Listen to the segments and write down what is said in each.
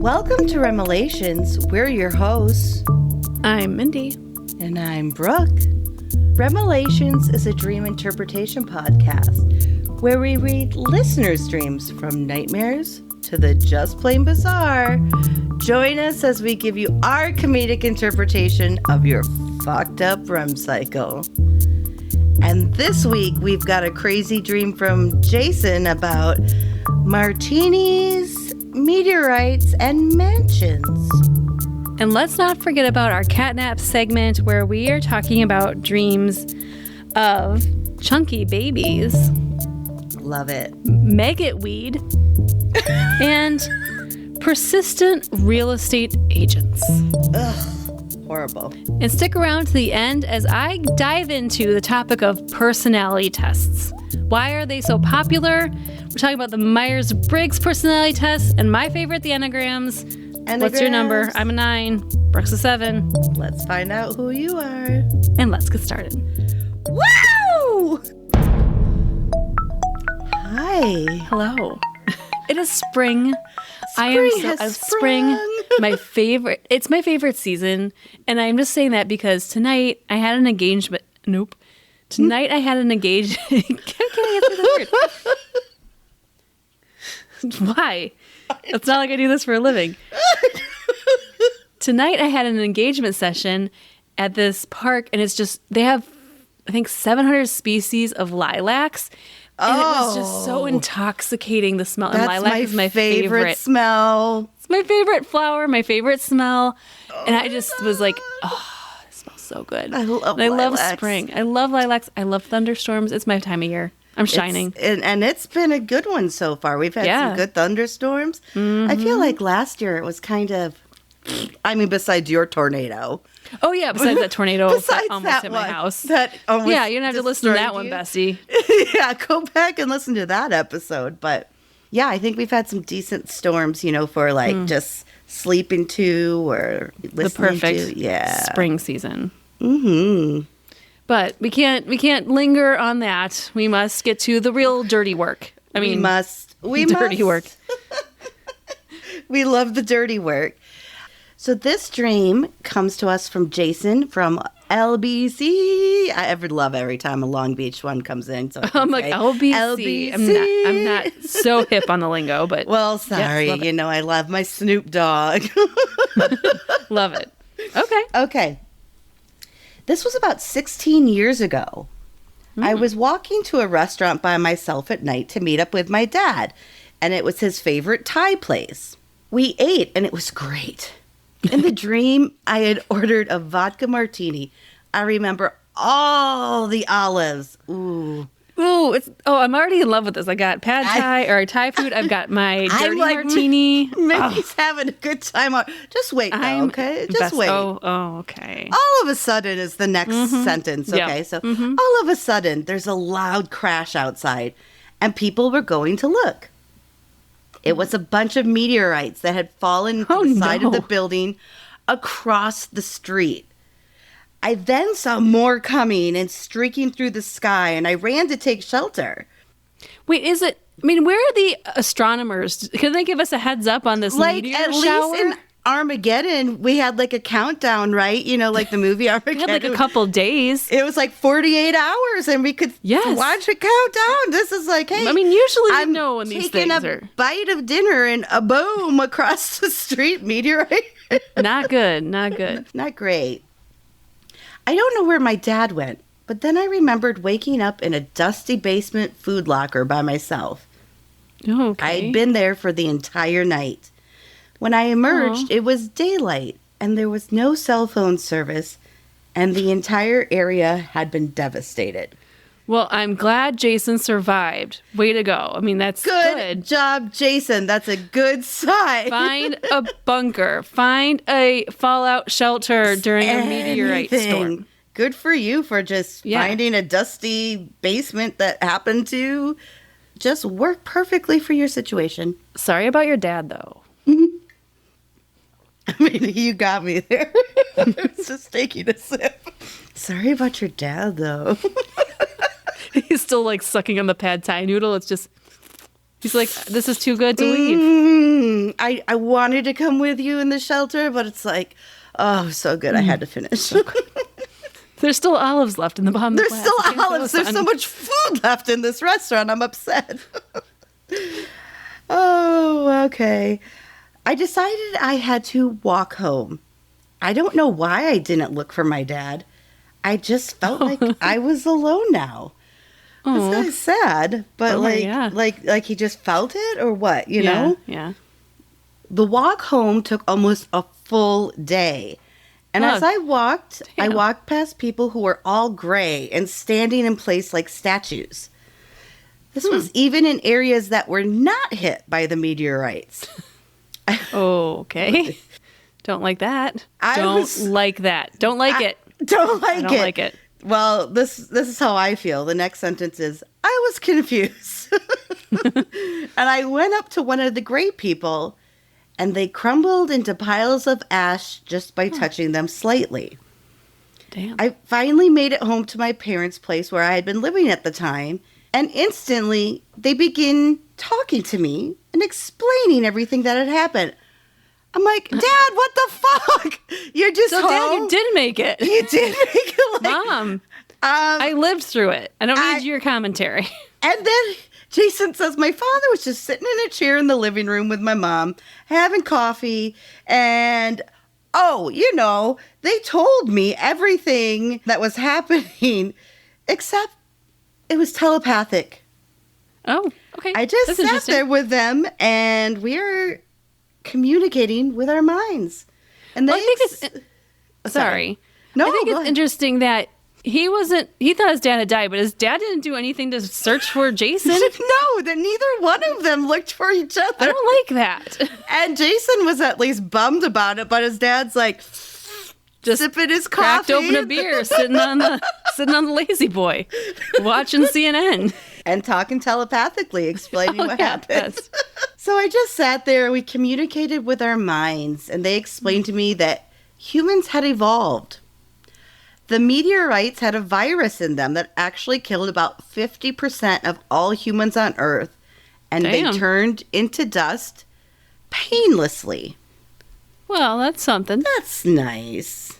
Welcome to REMelations. We're your hosts. I'm Mindy. And I'm Brooke. REMelations is a dream interpretation podcast where we read listeners' dreams from nightmares to the just plain bizarre. Join us as we give you our comedic interpretation of your fucked up REM cycle. And this week, we've got a crazy dream from Jason about martinis, meteorites, and mansions. And let's not forget about our catnap segment where we are talking about dreams of chunky babies. Love it. Maggot weed. And persistent real estate agents. Ugh. Horrible. And stick around to the end as I dive into the topic of personality tests. Why are they so popular? We're talking about the Myers-Briggs personality test and my favorite, the Enneagrams. What's your number? I'm a 9. Brooke's a 7. Let's find out who you are. And let's get started. Woo! Hi. Hello. It is spring. Spring. My favorite. It's my favorite season, and I'm just saying that because tonight I had an engagement. Nope. Tonight I had an engagement. Can I answer the word? Why? It's not like I do this for a living. Tonight I had an engagement session at this park, and it's just they have, I think, 700 species of lilacs. And it was just so intoxicating, the smell. And lilac is my favorite smell. It's my favorite flower, my favorite smell. And I just was like, oh, it smells so good. I love I lilacs. love spring. I love lilacs. I love thunderstorms. It's my time of year. I'm shining. And it's been a good one so far. We've had some good thunderstorms. Mm-hmm. I feel like last year it was kind of, I mean, besides your tornado. Oh, yeah, besides that tornado that almost that hit one, my house. That almost yeah, you don't have to listen to that one, Bestie. Yeah, go back and listen to that episode. But yeah, I think we've had some decent storms, you know, for like just sleeping to or listening the perfect to. Yeah. Spring season. Mm-hmm. But we can't linger on that. We must get to the real dirty work. We must. Dirty work. We love the dirty work. So this dream comes to us from Jason from LBC. I ever love every time a Long Beach one comes in. So I'm like, LBC. I'm not so hip on the lingo, but well, sorry. Yes, you know, I love my Snoop Dogg. Love it. Okay. This was about 16 years ago. I was walking to a restaurant by myself at night to meet up with my dad, and it was his favorite Thai place. We ate, and it was great. In the dream, I had ordered a vodka martini. I remember all the olives. Ooh, I'm already in love with this. I got pad thai or Thai food. I've got my dirty martini. Mindy's having a good time. Just wait, though, okay? Just wait. Oh, okay. All of a sudden is the next sentence, okay? So all of a sudden, there's a loud crash outside, and people were going to look. It was a bunch of meteorites that had fallen to the side of the building across the street. I then saw more coming and streaking through the sky, and I ran to take shelter. Wait, where are the astronomers? Can they give us a heads up on this meteor shower? Least in Armageddon, we had like a countdown, right? You know, like the movie Armageddon. We had like a couple days. It was like 48 hours, and we could watch it count down. This is like, hey, usually we know when these things are. Taking a bite of dinner, and a boom across the street, meteorite. Not good. Not great. I don't know where my dad went, but then I remembered waking up in a dusty basement food locker by myself. Oh, okay. I'd been there for the entire night. When I emerged, it was daylight, and there was no cell phone service, and the entire area had been devastated. Well, I'm glad Jason survived. Way to go. I mean, that's good. Good job, Jason. That's a good sign. Find a bunker. Find a fallout shelter during a meteorite storm. Good for you for just finding a dusty basement that happened to just work perfectly for your situation. Sorry about your dad, though. I mean, you got me there. I was just taking a sip. Sorry about your dad, though. He's still like sucking on the pad thai noodle. It's just He's like, this is too good to leave. I wanted to come with you in the shelter, but it's like, oh, so good. I had to finish. So there's still olives left in the bottom of the There's glass. still olives. There's so much food left in this restaurant. I'm upset. Oh, okay. I decided I had to walk home. I don't know why I didn't look for my dad. I just felt like I was alone now. It's kind of sad, but like he just felt it or what, you know? Yeah. The walk home took almost a full day. And as I walked past people who were all gray and standing in place like statues. This was even in areas that were not hit by the meteorites. Oh, okay. Don't like that. Don't like it. Don't like it. I don't like it. Well, this is how I feel. The next sentence is, I was confused. And I went up to one of the gray people, and they crumbled into piles of ash just by touching them slightly. Damn. I finally made it home to my parents' place where I had been living at the time, and instantly they begin talking to me and explaining everything that had happened. I'm like, Dad, what the fuck? You're just home? Dad, you did make it. You did make it. Mom, I lived through it. I don't need your commentary. And then Jason says, my father was just sitting in a chair in the living room with my mom, having coffee, and, they told me everything that was happening, except it was telepathic. Oh, okay. I just sat there with them, and we are communicating with our minds. And I think it's sorry. No, I think it's interesting that he thought his dad had died, but his dad didn't do anything to search for Jason. No, that neither one of them looked for each other. I don't like that. And Jason was at least bummed about it, but his dad's like just sipping his coffee. Cracked open a beer, sitting on the lazy boy, watching CNN. And talking telepathically, explaining what happened. Yes. So I just sat there, we communicated with our minds, and they explained to me that humans had evolved. The meteorites had a virus in them that actually killed about 50% of all humans on Earth, and they turned into dust painlessly. Well, that's something. That's nice.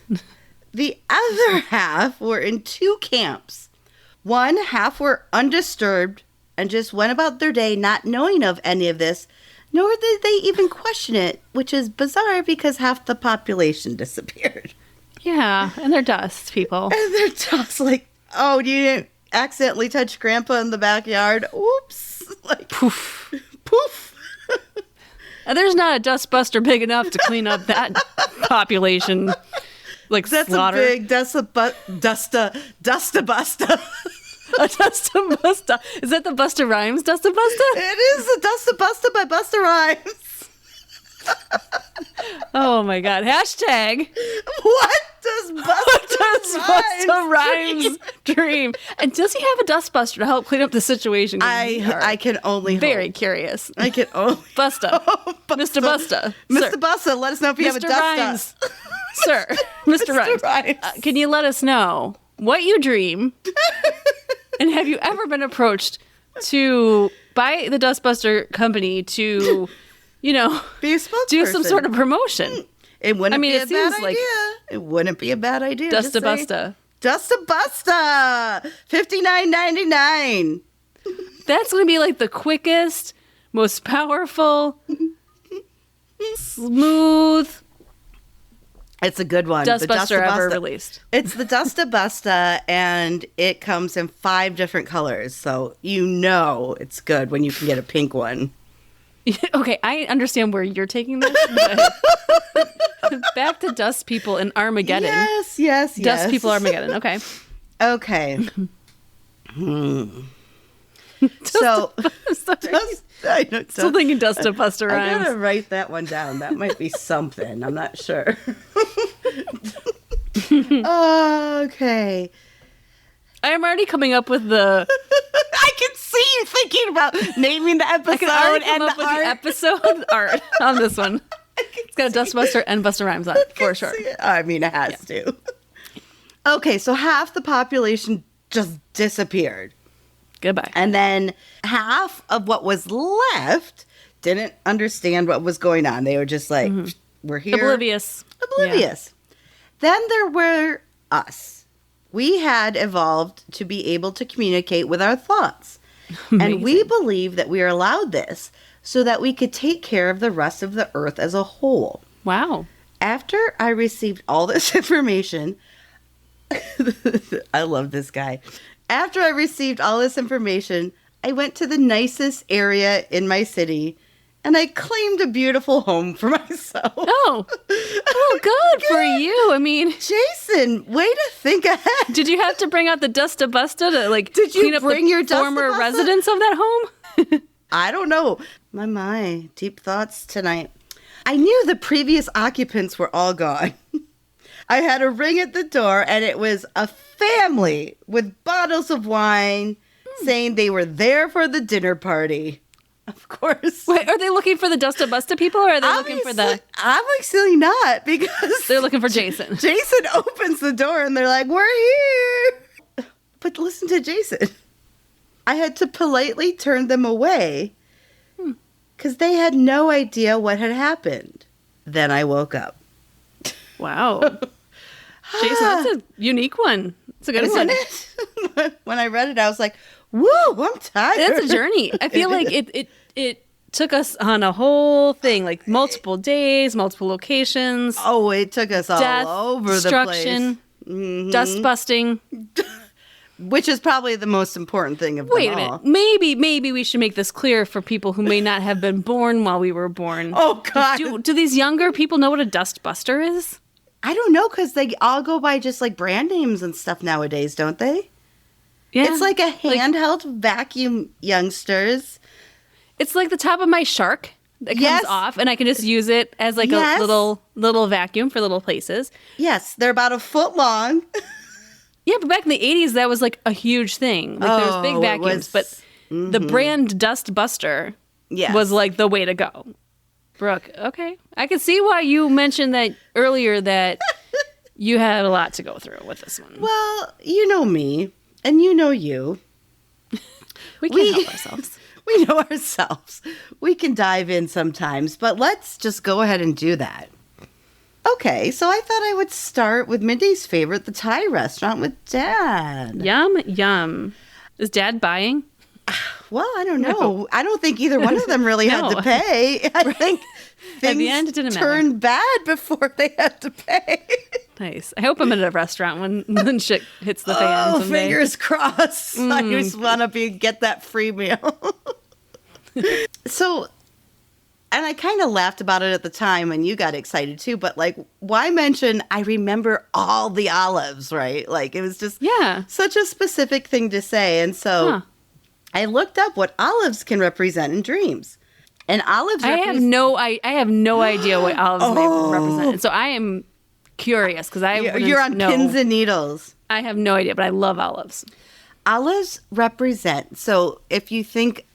The other half were in two camps. One half were undisturbed and just went about their day not knowing of any of this, nor did they even question it, which is bizarre because half the population disappeared. Yeah, and they're dust people. And they're just like, oh, you didn't accidentally touch Grandpa in the backyard? Oops. Like, poof. Poof. And there's not a dustbuster big enough to clean up that population. Like that's slaughter. A big Dusta-busta. A Dusta-busta. Is that the Busta Rhymes Dusta-busta? It is a Dusta-busta by Busta Rhymes. Oh my God. Hashtag. What does Busta Rhymes dream? And does he have a dustbuster to help clean up the situation? I can only very hope. Curious. I can only Busta. Mr. Busta. Mr. Busta, let us know if you have a Mr. Dusta. Rhymes. Sir. Mr. Rhymes. Can you let us know what you dream? And have you ever been approached by the Dustbuster company to, be a spokesperson, do some sort of promotion? It wouldn't be a bad idea. It wouldn't be a bad idea. Dusta-busta. Dusta-busta. $59.99. That's going to be like the quickest, most powerful, smooth. It's a good one. Dustbuster ever released. It's the Dusta-busta, and it comes in 5 different colors. So it's good when you can get a pink one. Okay, I understand where you're taking this. But back to dust people in Armageddon. Yes. Dust people Armageddon. Okay. So, still thinking Dusta-busta Rhymes. I gotta write that one down. That might be something. I'm not sure. Okay. I am already coming up with the. I can see you thinking about naming the episode and the art. The episode art on this one. It's got a Dustbuster and Busta Rhymes on it, for sure. I mean, it has to. Okay, so half the population just disappeared. Goodbye. And then half of what was left didn't understand what was going on. They were just like, we're here. Oblivious. Yeah. Then there were us. We had evolved to be able to communicate with our thoughts. Amazing. And we believe that we are allowed this so that we could take care of the rest of the earth as a whole. Wow. After I received all this information, I love this guy. After I received all this information, I went to the nicest area in my city and I claimed a beautiful home for myself. Oh, well, good for you. I mean, Jason, way to think ahead. did you have to bring out the Dusta Busta to like Did you clean up bring the your Dusta former Busta? residents of that home? I don't know. My, deep thoughts tonight. I knew the previous occupants were all gone. I had a ring at the door, and it was a family with bottles of wine saying they were there for the dinner party. Of course. Wait, are they looking for the Dusta Busta people, or are they looking for the... Obviously not, because... They're looking for Jason. Jason opens the door, and they're like, we're here. But listen to Jason. I had to politely turn them away because they had no idea what had happened. Then I woke up. Wow. Jason, that's a unique one. It's a good Isn't one. it? When I read it, I was like, woo, I'm tired. That's a journey. I feel like it took us on a whole thing, like multiple days, multiple locations. Oh, it took us death, all over the destruction, place. dust busting. Which is probably the most important thing of Wait them a all. minute. Maybe we should make this clear for people who may not have been born while we were born. Oh, God. Do these younger people know what a dust buster is? I don't know, because they all go by just like brand names and stuff nowadays, don't they? Yeah. It's like a handheld vacuum, youngsters. It's like the top of my shark that comes Yes. off, and I can just use it as like Yes. a little vacuum for little places. Yes, they're about a foot long. Yeah, but back in the 80s, that was like a huge thing. Like there was big Oh, it vacuums, was- but the brand Dust Buster Yes. was like the way to go. Brooke, okay. I can see why you mentioned that earlier that you had a lot to go through with this one. Well, you know me, and you know you. We can't help ourselves. We know ourselves. We can dive in sometimes, but let's just go ahead and do that. Okay, so I thought I would start with Mindy's favorite, the Thai restaurant with Dad. Yum, yum. Is Dad buying? Well, I don't know. I don't think either one of them really had to pay. I think things the end, it didn't turned bad before they had to pay. Nice. I hope I'm at a restaurant when shit hits the fan Oh, someday. fingers crossed. I just want to get that free meal. So, and I kind of laughed about it at the time, and you got excited too. But like, why mention? I remember all the olives, right? Like, it was just such a specific thing to say, and so I looked up what olives can represent in dreams. And olives. I have no idea what olives may represent. And so I am curious because you're on pins and needles. I have no idea, but I love olives. Olives represent. So if you think.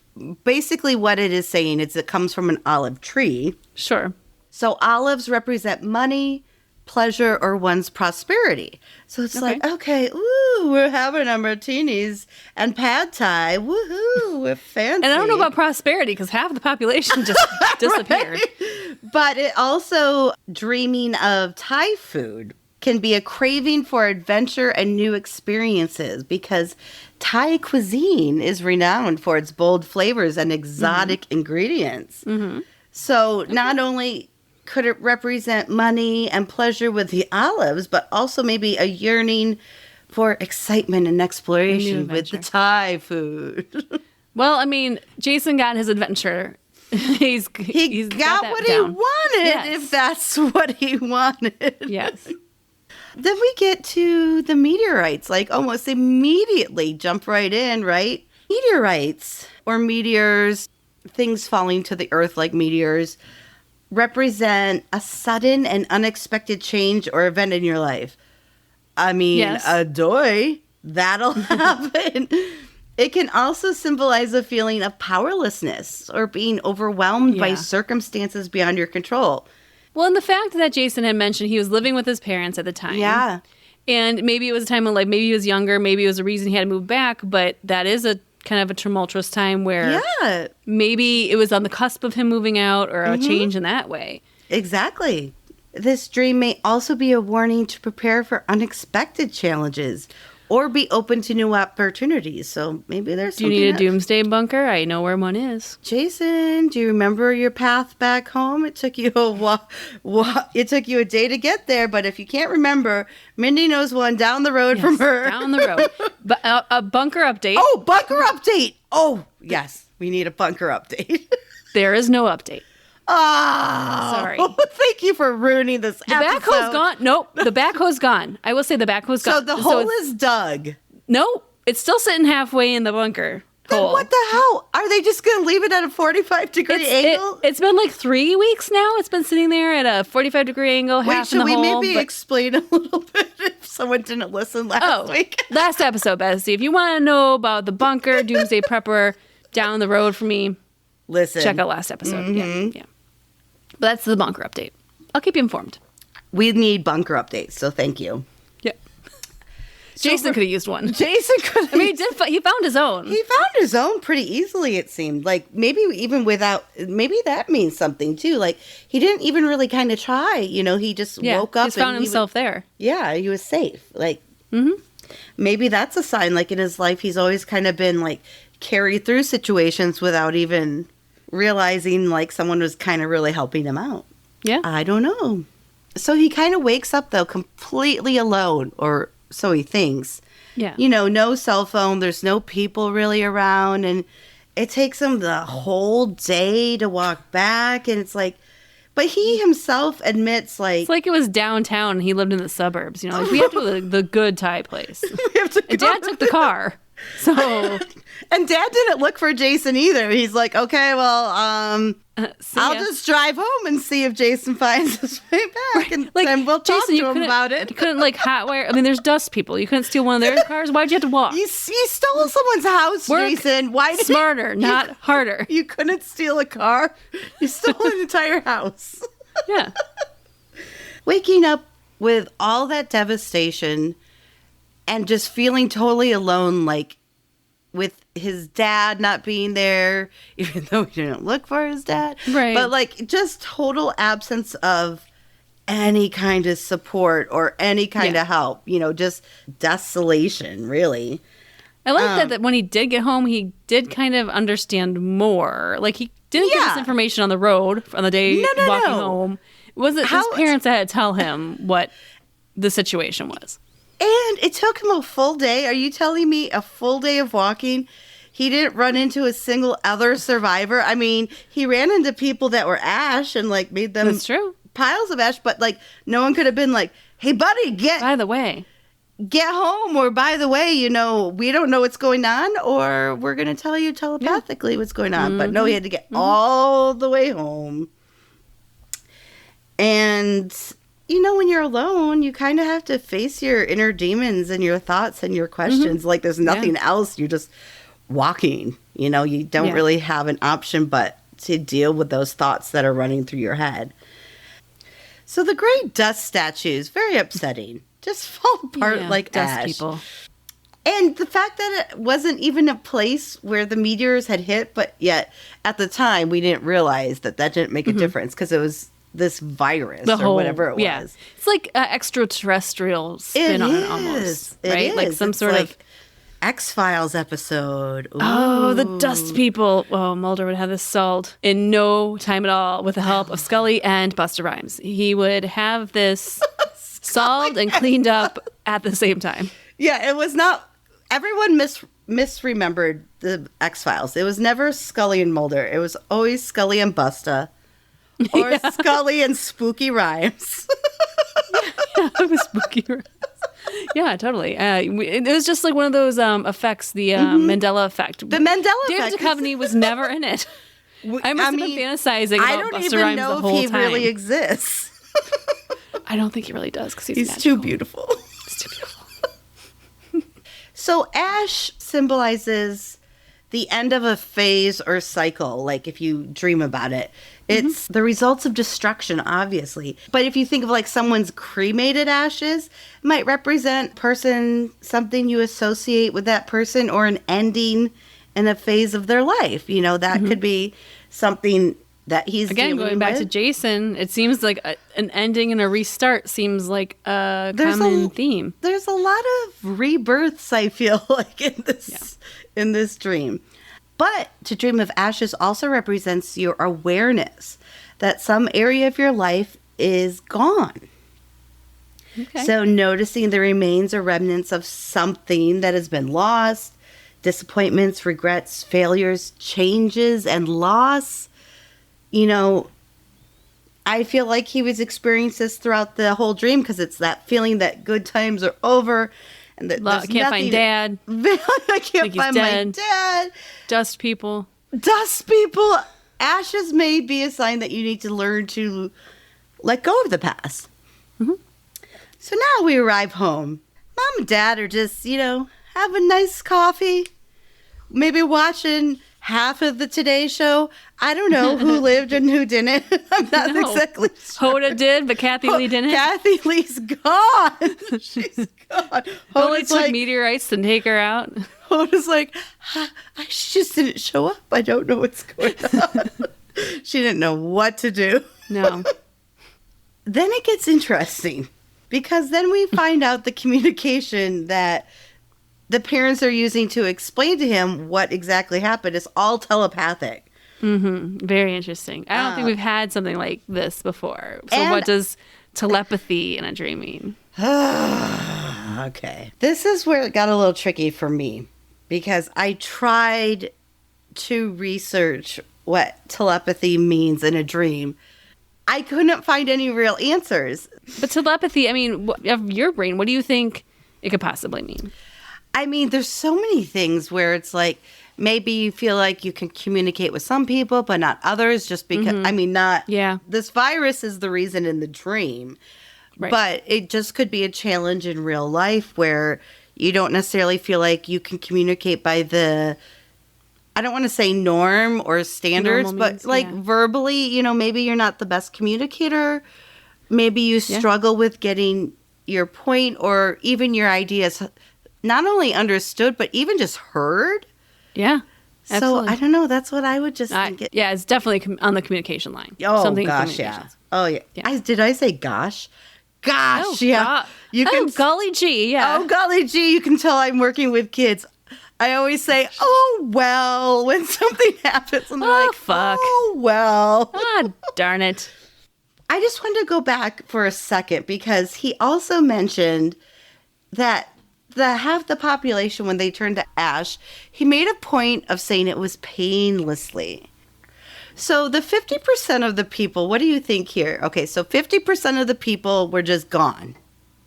Basically, what it is saying is it comes from an olive tree. Sure. So olives represent money, pleasure, or one's prosperity. So it's like, okay, ooh, we're having our martinis and pad thai. Woohoo, we're fancy. And I don't know about prosperity because half the population just disappeared. Right? But it also, dreaming of Thai food can be a craving for adventure and new experiences because Thai cuisine is renowned for its bold flavors and exotic ingredients. So not only could it represent money and pleasure with the olives, but also maybe a yearning for excitement and exploration with the Thai food. Well, I mean, Jason got his adventure. He's got what he wanted, if that's what he wanted. Yes. Then we get to the meteorites, like almost immediately jump right in, right? Meteorites or meteors, things falling to the earth like meteors, represent a sudden and unexpected change or event in your life. I mean, that'll happen. It can also symbolize a feeling of powerlessness or being overwhelmed by circumstances beyond your control. Well, and the fact that Jason had mentioned he was living with his parents at the time. Yeah. And maybe it was a time of life, maybe he was younger, maybe it was a reason he had to move back, but that is a kind of a tumultuous time where Yeah. maybe it was on the cusp of him moving out or a change in that way. Exactly. This dream may also be a warning to prepare for unexpected challenges or be open to new opportunities. So maybe there's Do you something need a doomsday bunker? I know where one is. Jason, do you remember your path back home? It took you it took you a day to get there, but if you can't remember, Mindy knows one down the road from her. Down the road. But a bunker update. Oh, bunker update. Oh, yes. We need a bunker update. There is no update. Oh, sorry. Thank you for ruining this The episode. backhoe's gone. Nope. The backhoe's gone. I will say the backhoe's gone. So the hole is dug. No, it's still sitting halfway in the bunker. Then hole. what the hell? Are they just going to leave it at a 45-degree angle? It's been like 3 weeks now. It's been sitting there at a 45-degree angle, Wait, half in should the we hole. maybe explain a little bit if someone didn't listen last week? Last episode, Bessie. If you want to know about the bunker, Doomsday Prepper, down the road from me, Listen. check out last episode. Yeah. But that's the bunker update. I'll keep you informed. We need bunker updates, so thank you. Yeah. Jason could have used one. Jason could have. I mean, he found his own. He found his own pretty easily, it seemed. Like, maybe even without, maybe that means something, too. Like, he didn't even really kind of try. You know, he just woke up. He found himself there. Yeah, he was safe. Like, maybe that's a sign. Like, in his life, he's always kind of been, like, carried through situations without even realizing, like, someone was kind of really helping him out. Yeah. I don't know. So he kind of wakes up, though, completely alone, or so he thinks. Yeah. You know, no cell phone. There's no people really around. And it takes him the whole day to walk back. And it's like, but he himself admits, like... It's like it was downtown and he lived in the suburbs. You know, like we have to go to the good Thai place. we have to And Dad took the car. So... And Dad didn't look for Jason either. He's like, okay, well, I'll just drive home and see if Jason finds his way back, and like, then we'll talk Jason, to him about it. You couldn't, like, hotwire... I mean, there's dust people. You couldn't steal one of their cars. Why'd you have to walk? You stole someone's house, Work Jason. Why did smarter, not harder. You couldn't steal a car. You stole an entire house. Yeah. Waking up with all that devastation and just feeling totally alone, like, with his dad not being there, even though he didn't look for his dad. Right. But, like, just total absence of any kind of support or any kind of help. You know, just desolation, really. I like that when he did get home, he did kind of understand more. Like, he didn't get this information on the road on the day walking home. It wasn't his parents that had to tell him what the situation was. And it took him a full day. Are you telling me a full day of walking? He didn't run into a single other survivor. I mean, he ran into people that were ash and, like, made them piles of ash. But, like, no one could have been like, hey, buddy, get home. Or, by the way, you know, we don't know what's going on. Or we're going to tell you telepathically what's going on. But no, he had to get all the way home. And... you know, when you're alone, you kind of have to face your inner demons and your thoughts and your questions. Like, there's nothing else. You're just walking. You know, you don't really have an option but to deal with those thoughts that are running through your head. So the great dust statues, very upsetting. Just fall apart like dust ash. People. And the fact that it wasn't even a place where the meteors had hit, but yet at the time we didn't realize that didn't make a difference because it was this virus or whatever it was. It's like an extraterrestrial spin on it almost. Right? Like some sort of X-Files episode. Ooh. Oh, the dust people. Oh, Mulder would have this solved in no time at all with the help of Scully and Busta Rhymes. He would have this solved and cleaned up at the same time. Yeah, it was not... Everyone misremembered the X-Files. It was never Scully and Mulder. It was always Scully and Busta. Or Scully and Spooky Rhymes. It was Spooky Rhymes. Yeah, totally. It was just like one of those effects, the Mandela effect. The Mandela David effect. Duchovny was never in it. I must have been fantasizing about Busta Rhymes the whole time. I don't even know if he really exists. I don't think he really does because he's too beautiful. He's too beautiful. So ash symbolizes the end of a phase or cycle, like if you dream about it. It's the results of destruction, obviously. But if you think of like someone's cremated ashes, it might represent something you associate with that person or an ending in a phase of their life. You know, that could be something that he's Again, dealing going back with. to Jason, it seems like an ending and a restart seems like a common theme. There's a lot of rebirths, I feel like, in this dream. But to dream of ashes also represents your awareness that some area of your life is gone. Okay. So noticing the remains or remnants of something that has been lost, disappointments, regrets, failures, changes, and loss. You know, I feel like he was experiencing this throughout the whole dream because it's that feeling that good times are over. And that I can't find Dad. I can't find my dad. Dust people. Ashes may be a sign that you need to learn to let go of the past. Mm-hmm. So now we arrive home. Mom and Dad are just, having nice coffee. Maybe watching half of the Today Show. I don't know who lived and who didn't. I'm not exactly sure. Hoda did, but Kathy Lee didn't. Kathy Lee's gone. She's gone. Only took meteorites to take her out. Hoda's like, she just didn't show up. I don't know what's going on. She didn't know what to do. No. Then it gets interesting because then we find out the communication that the parents are using to explain to him what exactly happened is all telepathic. Mm-hmm. Very interesting. I don't think we've had something like this before. So what does telepathy in a dream mean? Okay. This is where it got a little tricky for me because I tried to research what telepathy means in a dream. I couldn't find any real answers. But telepathy, I mean, of your brain, what do you think it could possibly mean? I mean, there's so many things where it's like maybe you feel like you can communicate with some people, but not others just because, this virus is the reason in the dream. Right. But it just could be a challenge in real life where you don't necessarily feel like you can communicate by the, I don't want to say norm or standards, but verbally, maybe you're not the best communicator. Maybe you struggle with getting your point or even your ideas not only understood, but even just heard. Yeah. Absolutely. So I don't know. That's what I would just think. It's definitely on the communication line. Oh, gosh, yeah. Oh, yeah. Did I say gosh? Gosh, yeah. You can, golly gee, yeah. Oh, golly gee. You can tell I'm working with kids. I always say, oh, well, when something happens. And they're like, fuck. Oh, well. Darn it. I just wanted to go back for a second because he also mentioned that half the population, when they turned to ash, he made a point of saying it was painlessly. So the 50% of the people, what do you think here? Okay, so 50% of the people were just gone.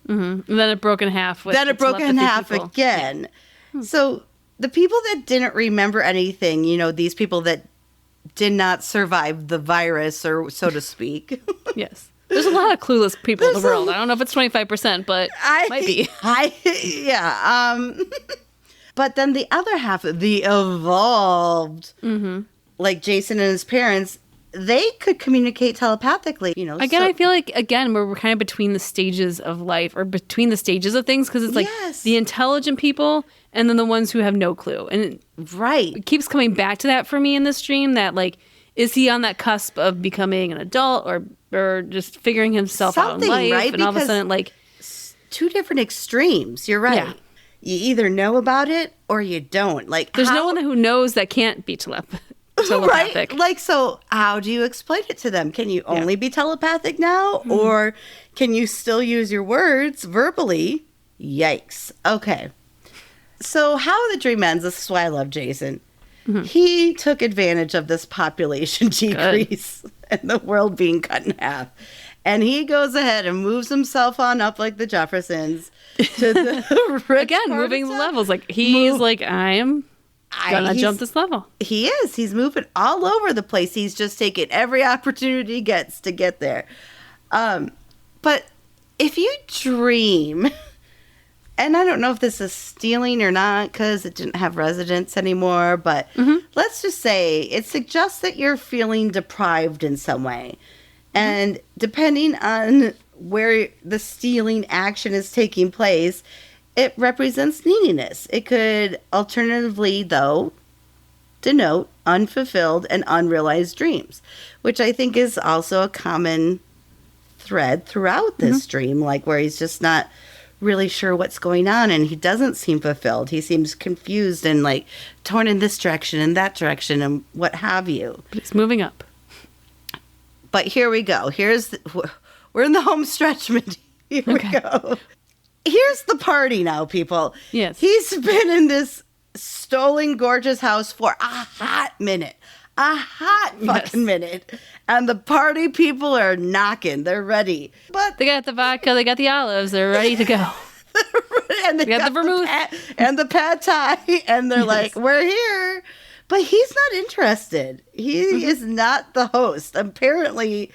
Mm-hmm. And then it broke in half. Then it broke in half again. Yeah. So the people that didn't remember anything, these people that did not survive the virus, or so to speak. Yes. There's a lot of clueless people in the world. I don't know if it's 25%, but might be. But then the other half, the evolved, like Jason and his parents, they could communicate telepathically. Again, I feel like, we're kind of between the stages of life or between the stages of things because it's like the intelligent people and then the ones who have no clue. And it keeps coming back to that for me in this dream that like, is he on that cusp of becoming an adult or just figuring himself out in life? Right? And all of a sudden, like, two different extremes. You're right. Yeah. You either know about it or you don't. Like, there's no one who knows that can't be telepathic. Right? Like, so how do you explain it to them? Can you only be telepathic now? Mm-hmm. Or can you still use your words verbally? Yikes. Okay. So how the dream ends, this is why I love Jason. Mm-hmm. He took advantage of this population decrease and the world being cut in half. And he goes ahead and moves himself on up like the Jeffersons to the rich Again, moving the levels. Like he's like, I'm gonna jump this level. He is. He's moving all over the place. He's just taking every opportunity he gets to get there. But if you dream... And I don't know if this is stealing or not because it didn't have residents anymore, but let's just say it suggests that you're feeling deprived in some way. And depending on where the stealing action is taking place, it represents neediness. It could alternatively, though, denote unfulfilled and unrealized dreams, which I think is also a common thread throughout this dream, like where he's just not really sure what's going on and he doesn't seem fulfilled. He seems confused and like torn in this direction and that direction and what have you. But he's moving up. But here we go. We're in the home stretch, Mindy. Here we go. Here's the party now, people. Yes. He's been in this stolen, gorgeous house for a hot minute. A hot fucking minute. And the party people are knocking. They're ready. But they got the vodka, they got the olives, they're ready to go. And they got the vermouth. And the pad thai. And they're like, we're here. But he's not interested. He is not the host. Apparently,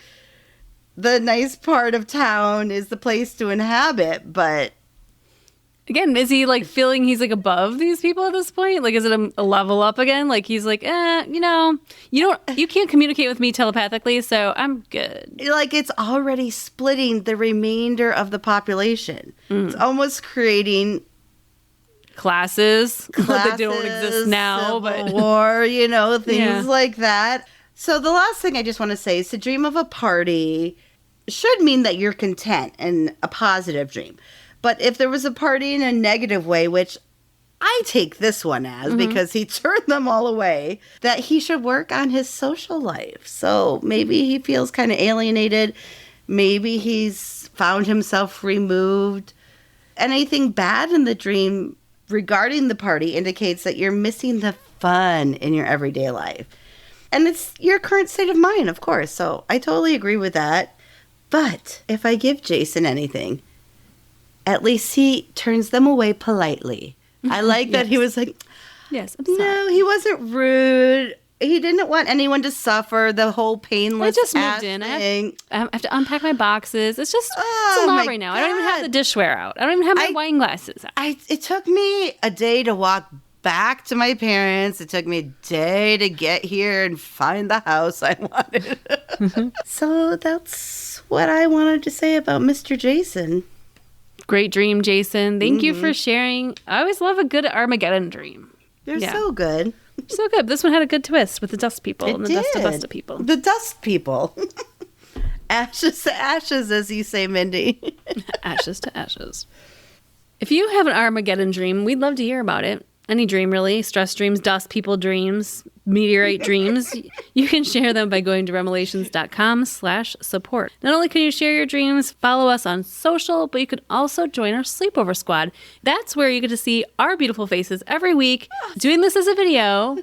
the nice part of town is the place to inhabit, but... Again, is he like feeling he's like above these people at this point? Like, is it a level up again? Like he's like, you can't communicate with me telepathically, so I'm good. Like it's already splitting the remainder of the population. It's almost creating classes that don't exist now, but war, things like that. So the last thing I just want to say is to dream of a party should mean that you're content and a positive dream. But if there was a party in a negative way, which I take this one as because he turned them all away, that he should work on his social life. So maybe he feels kind of alienated. Maybe he's found himself removed. Anything bad in the dream regarding the party indicates that you're missing the fun in your everyday life. And it's your current state of mind, of course. So I totally agree with that. But if I give Jason anything... at least he turns them away politely. I like that he was like, yes, I'm sorry. No, he wasn't rude. He didn't want anyone to suffer the whole painless I just moved in. I have to unpack my boxes. It's just it's a lot right now. God. I don't even have the dishware out. I don't even have my wine glasses out. It took me a day to walk back to my parents. It took me a day to get here and find the house I wanted. So that's what I wanted to say about Mr. Jason. Great dream, Jason. Thank you for sharing. I always love a good Armageddon dream. They're so good. So good. This one had a good twist with the dust people and the Dusta people. The dust people. Ashes to ashes, as you say, Mindy. Ashes to ashes. If you have an Armageddon dream, we'd love to hear about it. Any dream, really. Stress dreams, dust people dreams, meteorite dreams. You can share them by going to REMelations.com/support. Not only can you share your dreams, follow us on social, but you can also join our sleepover squad. That's where you get to see our beautiful faces every week doing this as a video.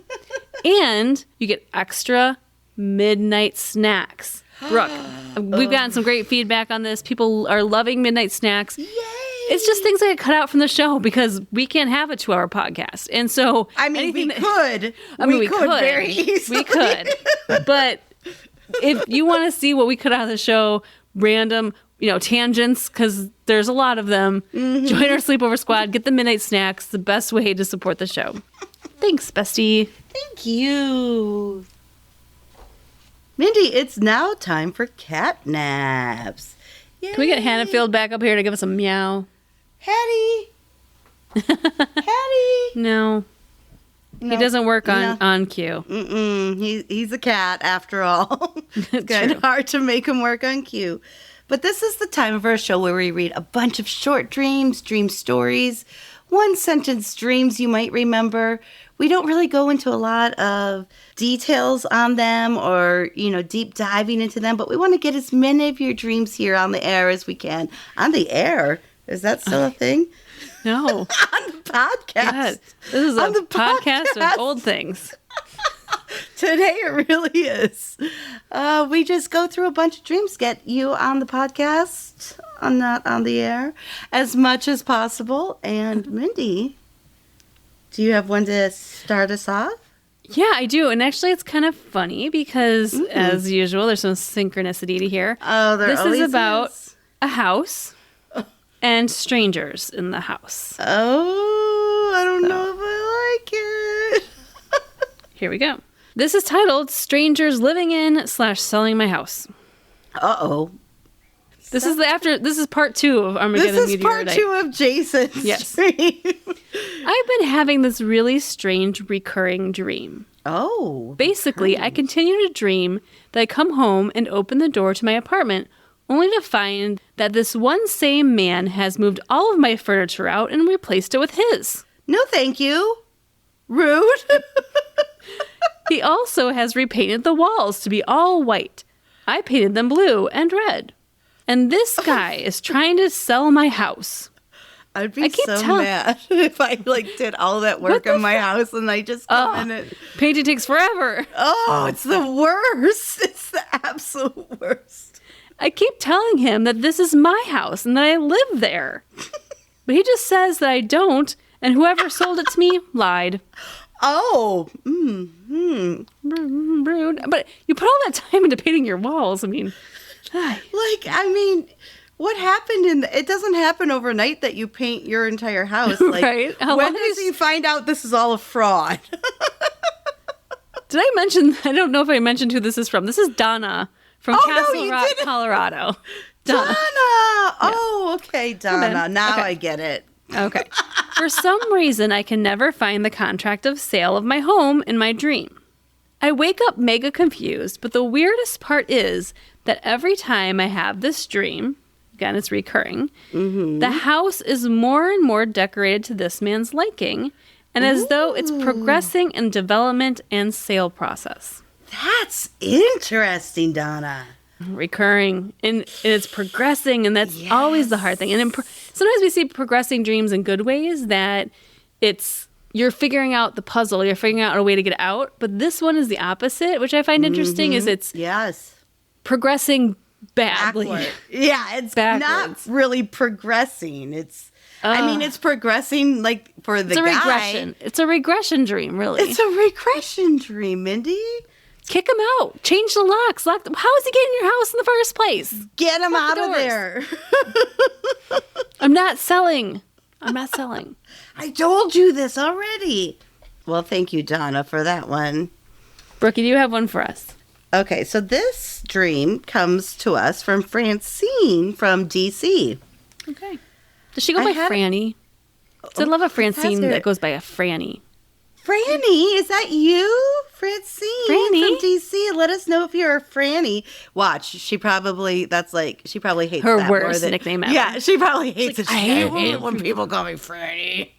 And you get extra midnight snacks. Brooke, we've gotten some great feedback on this. People are loving midnight snacks. Yay! It's just things that get cut out from the show because we can't have a 2-hour podcast. And so... we could. We could very easily. We could. But if you want to see what we cut out of the show, random, tangents, because there's a lot of them, join our sleepover squad, get the midnight snacks, the best way to support the show. Thanks, bestie. Thank you. Mindy, it's now time for cat naps. Yay. Can we get Hannaffield back up here to give us a meow? Hattie. Hattie. No. He doesn't work on cue. He's a cat, after all. It's kind of hard to make him work on cue. But this is the time of our show where we read a bunch of short dreams, dream stories, one-sentence dreams you might remember. We don't really go into a lot of details on them or, deep diving into them, but we want to get as many of your dreams here on the air as we can. On the air? Is that still a thing? No. On the podcast. God, this is a podcast of old things. Today it really is. We just go through a bunch of dreams, get you on the podcast, not on the air, as much as possible. And Mindy, do you have one to start us off? Yeah, I do. And actually, it's kind of funny because, as usual, there's some synchronicity to here. Oh, there always is. This is about a house and strangers in the house. Oh, I don't know if I like it. Here we go. This is titled Strangers Living In / Selling My House. Uh-oh. This is part 2 of Armageddon. This is part 2 of Jason's dream. I've been having this really strange recurring dream. Oh. Basically, I continue to dream that I come home and open the door to my apartment, only to find that this one same man has moved all of my furniture out and replaced it with his. No, thank you. Rude. He also has repainted the walls to be all white. I painted them blue and red. And this guy is trying to sell my house. I'd be so mad if I did all that work on my house and I just come in and... Painting takes forever. Oh, it's the worst. It's the absolute worst. I keep telling him that this is my house and that I live there. But he just says that I don't, and whoever sold it to me lied. Oh. Rude. But you put all that time into painting your walls. I mean... what happened it doesn't happen overnight that you paint your entire house. Right? When does he find out this is all a fraud? Did I mention, I don't know if I mentioned who this is from. This is Donna from Castle Rock, Colorado. Donna! Yeah. Oh, okay, Donna. Now I get it. Okay. For some reason, I can never find the contract of sale of my home in my dream. I wake up mega confused, but the weirdest part is that every time I have this dream, again, it's recurring, the house is more and more decorated to this man's liking, and as though it's progressing in development and sale process. That's interesting, Donna. Recurring, and it's progressing, and that's always the hard thing. And sometimes we see progressing dreams in good ways, that you're figuring out the puzzle, you're figuring out a way to get out. But this one is the opposite, which I find interesting, is it's progressing badly. Backward. Yeah, it's backwards. Not really progressing. It's it's progressing for the guy. Regression. It's a regression dream, really. It's a regression dream, Mindy. Kick him out. Change the locks. How is he getting in your house in the first place? Get him out of there. I'm not selling. I told you this already. Well, thank you, Donna, for that one. Brookie, do you have one for us? Okay, so this dream comes to us from Francine from D.C. Okay. Does she go by Franny? I love a Francine that goes by a Franny. Franny, is that you? Francine from D.C. Let us know if you're a Franny. Watch, she probably hates her that worst more nickname ever. Yeah, she probably hates it. I hate it when people call me Franny.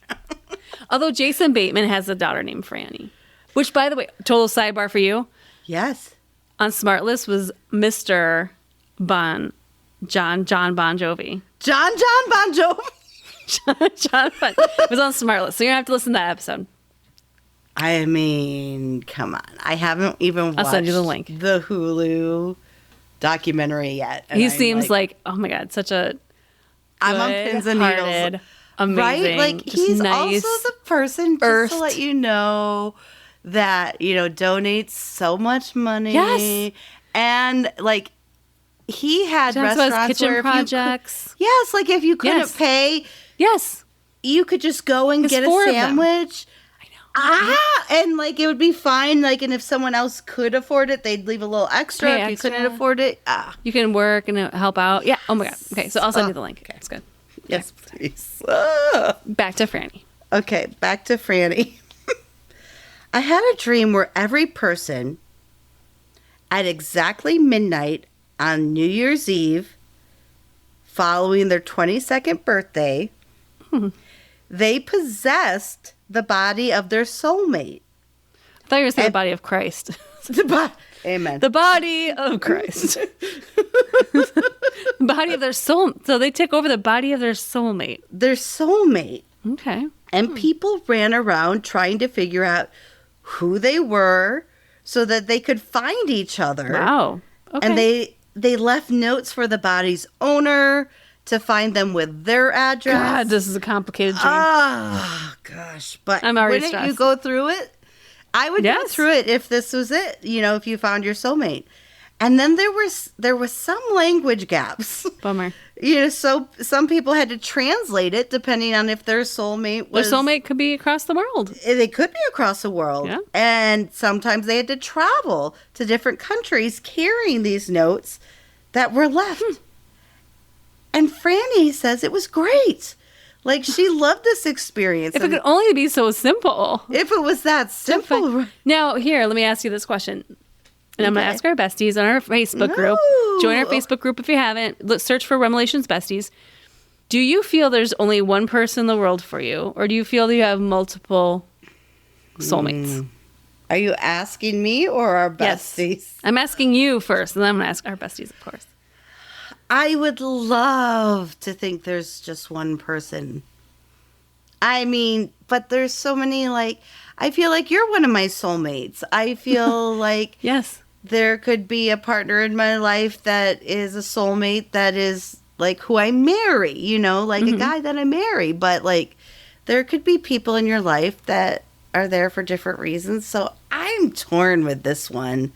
Although Jason Bateman has a daughter named Franny. Which, by the way, total sidebar for you. Yes. On Smartlist was Mr. John Bon Jovi. John Bon Jovi? John Bon. It was on Smartlist, so you're going to have to listen to that episode. I mean, come on. I haven't even watched I'll send you the link. The Hulu documentary yet. He seems like, oh my God, such a I'm on pins and needles. Amazing. Right? He's nice, also the person, just to let you know, that, donates so much money. Yes. And, he had restaurants kitchen projects. If you couldn't pay. Yes. You could just go and get a sandwich. And it would be fine. And if someone else could afford it, they'd leave a little extra. If you couldn't afford it, you can work and help out. Yeah. Oh my God. Okay. So I'll send you the link. Okay. It's good. Yes, please. Back to Franny. Okay. Back to Franny. I had a dream where every person at exactly midnight on New Year's Eve, following their 22nd birthday, they possessed the body of their soulmate. I thought you were saying the body of Christ. Amen. The body of Christ. The body of their soul. So they took over the body of their soulmate. Their soulmate. Okay. And people ran around trying to figure out who they were so that they could find each other. Wow. Okay. And they left notes for the body's owner to find them with their address. God, this is a complicated dream. Oh, gosh. But I'm already wouldn't stressed. you go through it? I would go through it if this was it, if you found your soulmate. And then there was some language gaps. Bummer. So some people had to translate it depending on if their soulmate was... Their soulmate could be across the world. They could be across the world. Yeah. And sometimes they had to travel to different countries carrying these notes that were left. And Franny says it was great. Like, she loved this experience. If it could only be so simple. If it was that simple. Now, here, let me ask you this question. And I'm going to ask our besties on our Facebook group. Join our Facebook group if you haven't. Let's search for REMelations Besties. Do you feel there's only one person in the world for you? Or do you feel that you have multiple soulmates? Are you asking me or our besties? Yes. I'm asking you first, and then I'm going to ask our besties, of course. I would love to think there's just one person. I mean, but there's so many, like, I feel like you're one of my soulmates. I feel like Yes. there could be a partner in my life that is a soulmate that is, like, who I marry, you know, like a guy that I marry. But, like, there could be people in your life that are there for different reasons. So I'm torn with this one.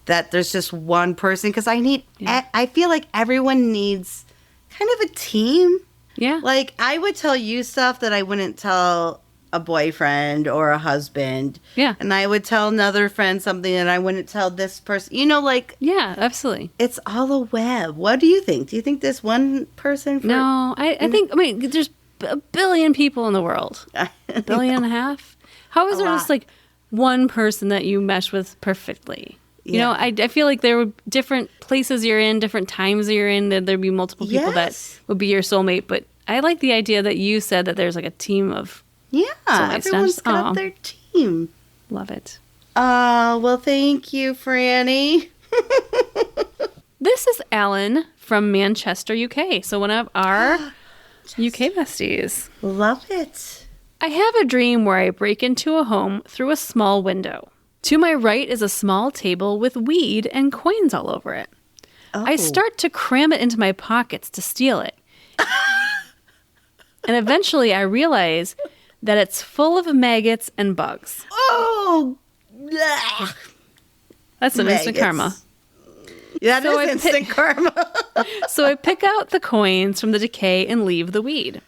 That there's just one person, because I feel like everyone needs kind of a team. Yeah. Like, I would tell you stuff that I wouldn't tell a boyfriend or a husband. Yeah. And I would tell another friend something that I wouldn't tell this person. You know, like. Yeah, absolutely. It's all a web. What do you think? Do you think there's one person? No, I think, there's a billion people in the world. A billion and a half? How is there just, like, one person that you mesh with perfectly? You know, I feel like there were different places you're in, different times you're in, that there'd be multiple people that would be your soulmate. But I like the idea that you said that there's like a team of soulmates. Everyone's got their team. Love it. Well, thank you, Franny. This is Alan from Manchester, UK. So one of our UK besties. Love it. I have a dream where I break into a home through a small window. To my right is a small table with weed and coins all over it. I start to cram it into my pockets to steal it. And eventually I realize that it's full of maggots and bugs. Oh! That's an instant karma. Yeah, that is instant karma. So I pick out the coins from the decay and leave the weed.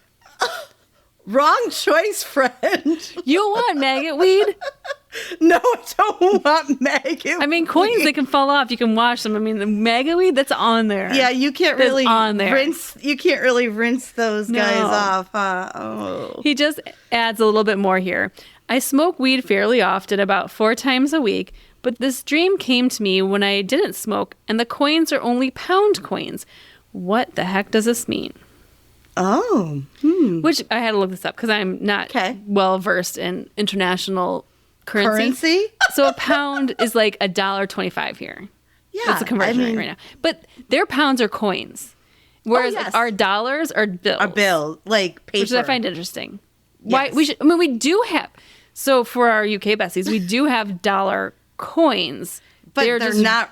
Wrong choice, friend. You want maggot weed? No, I don't want maggot I mean, coins, weed. they can fall off. You can wash them. I mean, the maggot weed, that's on there. Yeah, you can't That's really on there. rinse those guys off, huh? Oh. He just adds a little bit more here. I smoke weed fairly often, about 4 times a week, but this dream came to me when I didn't smoke, and the coins are only pound coins. What the heck does this mean? Oh. Which I had to look this up because I'm not well versed in international currency. So a pound is like $1.25 here. Yeah. That's the conversion rate right now. But their pounds are coins. Whereas our dollars are bills. A bill, like paper. Which I find interesting. Why we do have, so for our UK besties, we do have dollar coins. But they're just not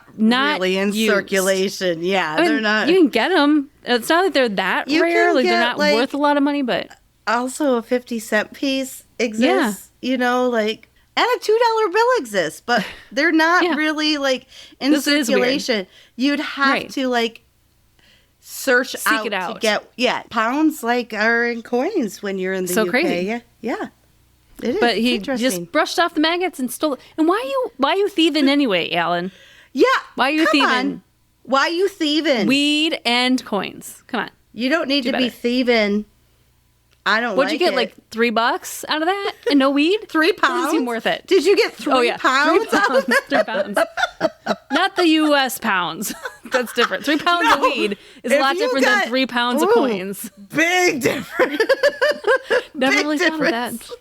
really in circulation. Yeah, I mean, they're not. You can get them. It's not like they're that rare. Like they're not worth a lot of money, but also a 50-cent piece exists. Yeah. You know, like, and a $2 bill exists, but they're not really like in circulation. You'd have to like seek it out to get pounds like are in coins when you're in the UK. Crazy. Yeah. It is. But he just brushed off the maggots and stole it. And why you thieving anyway, Alan? Yeah. Why are you thieving? On. Why are you thieving? Weed and coins. Come on. You don't need to be thieving. I don't What'd you get, like $3 out of that? And no weed? 3 pounds? Doesn't seem worth it. Did you get 3 pounds? 3 pounds. 3 pounds. Not the U.S. pounds. That's different. 3 pounds of weed is a lot different than 3 pounds of coins. Big difference. Never really thought of that.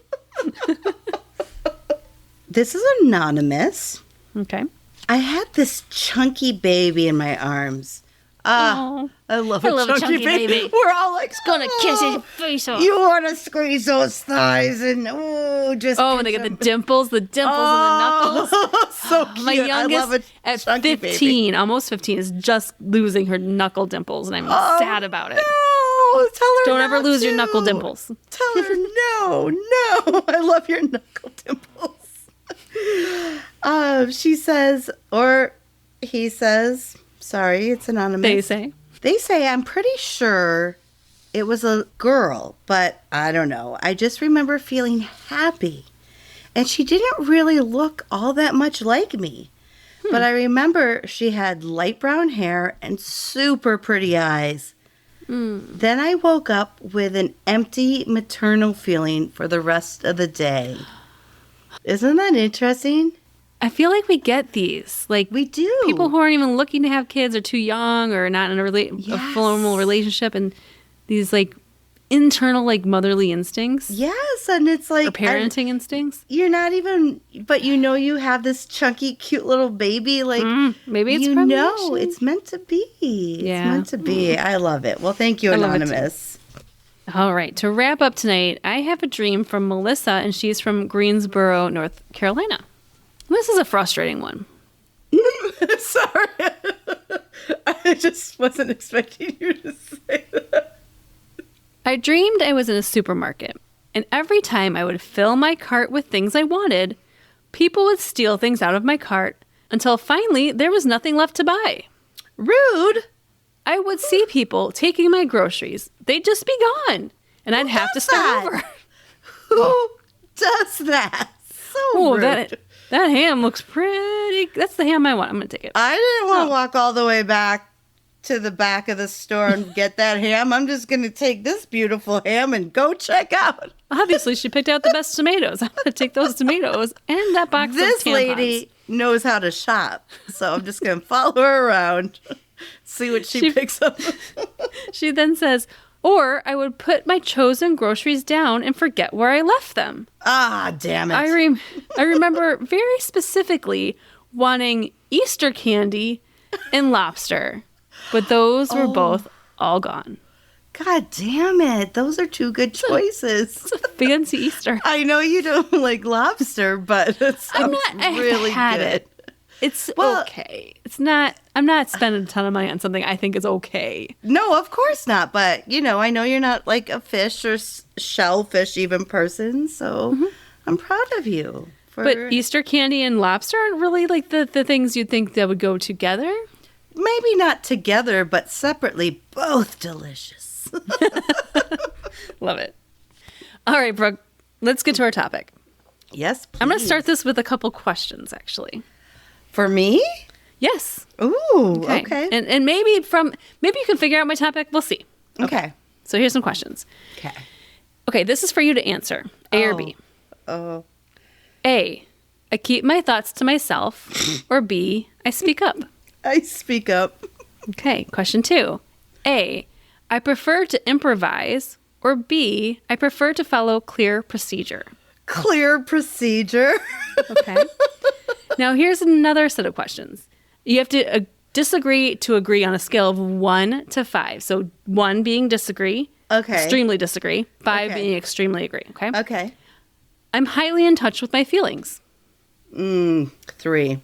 This is anonymous. Okay. I had this chunky baby in my arms. I love a chunky baby. We're all like, gonna kiss his face off. You want to squeeze those thighs and just. Oh, and they get the dimples and the knuckles. So cute. My youngest at 15, baby. Almost 15, is just losing her knuckle dimples, and I'm sad about it. No, tell her don't ever lose your knuckle dimples. Tell her no. I love your knuckle dimples. She says, or he says, sorry, it's anonymous. They say, I'm pretty sure it was a girl, but I don't know. I just remember feeling happy. And she didn't really look all that much like me. But I remember she had light brown hair and super pretty eyes. Then I woke up with an empty maternal feeling for the rest of the day. Isn't that interesting? I feel like we get these. Like, we do. People who aren't even looking to have kids or too young or not in a formal relationship, and these like internal like motherly instincts. Yes, and it's like or parenting instincts. You're not even, but you have this chunky, cute little baby. Like maybe it's it's meant to be. Yeah. It's meant to be. I love it. Well, thank you, Anonymous. All right, to wrap up tonight, I have a dream from Melissa, and she's from Greensboro, North Carolina. This is a frustrating one. Sorry. I just wasn't expecting you to say that. I dreamed I was in a supermarket, and every time I would fill my cart with things I wanted, people would steal things out of my cart until finally there was nothing left to buy. Rude. I would see people taking my groceries. They'd just be gone, and I'd have to start over. Who does that? So rude. That ham looks pretty. That's the ham I want. I'm going to take it. I didn't want to walk all the way back to the back of the store and get that ham. I'm just going to take this beautiful ham and go check out. Obviously, she picked out the best tomatoes. I'm going to take those tomatoes and that box of tampons. This lady knows how to shop, so I'm just going to follow her around, see what she picks up. She then says, or I would put my chosen groceries down and forget where I left them. Ah, damn it. I remember very specifically wanting Easter candy and lobster, but those were both all gone. God damn it. Those are two good choices. It's a fancy Easter. I know you don't like lobster, but it sounds really good. It. It's okay. I'm not spending a ton of money on something I think is okay. No, of course not. But, I know you're not like a fish or shellfish even person. So I'm proud of you. But Easter candy and lobster aren't really like the things you'd think that would go together? Maybe not together, but separately, both delicious. Love it. All right, Brooke, let's get to our topic. Yes, please. I'm going to start this with a couple questions, actually. For me? Yes. Ooh, okay. And maybe you can figure out my topic. We'll see. Okay. So here's some questions. Okay. Okay, this is for you to answer. A or B. Oh. A, I keep my thoughts to myself. Or B, I speak up. I speak up. Okay, question 2. A, I prefer to improvise. Or B, I prefer to follow clear procedure. Clear procedure. Okay. Now, here's another set of questions. You have to disagree to agree on a scale of 1 to 5. So 1 being disagree. Okay. Extremely disagree. 5 being extremely agree. Okay. Okay. I'm highly in touch with my feelings. 3.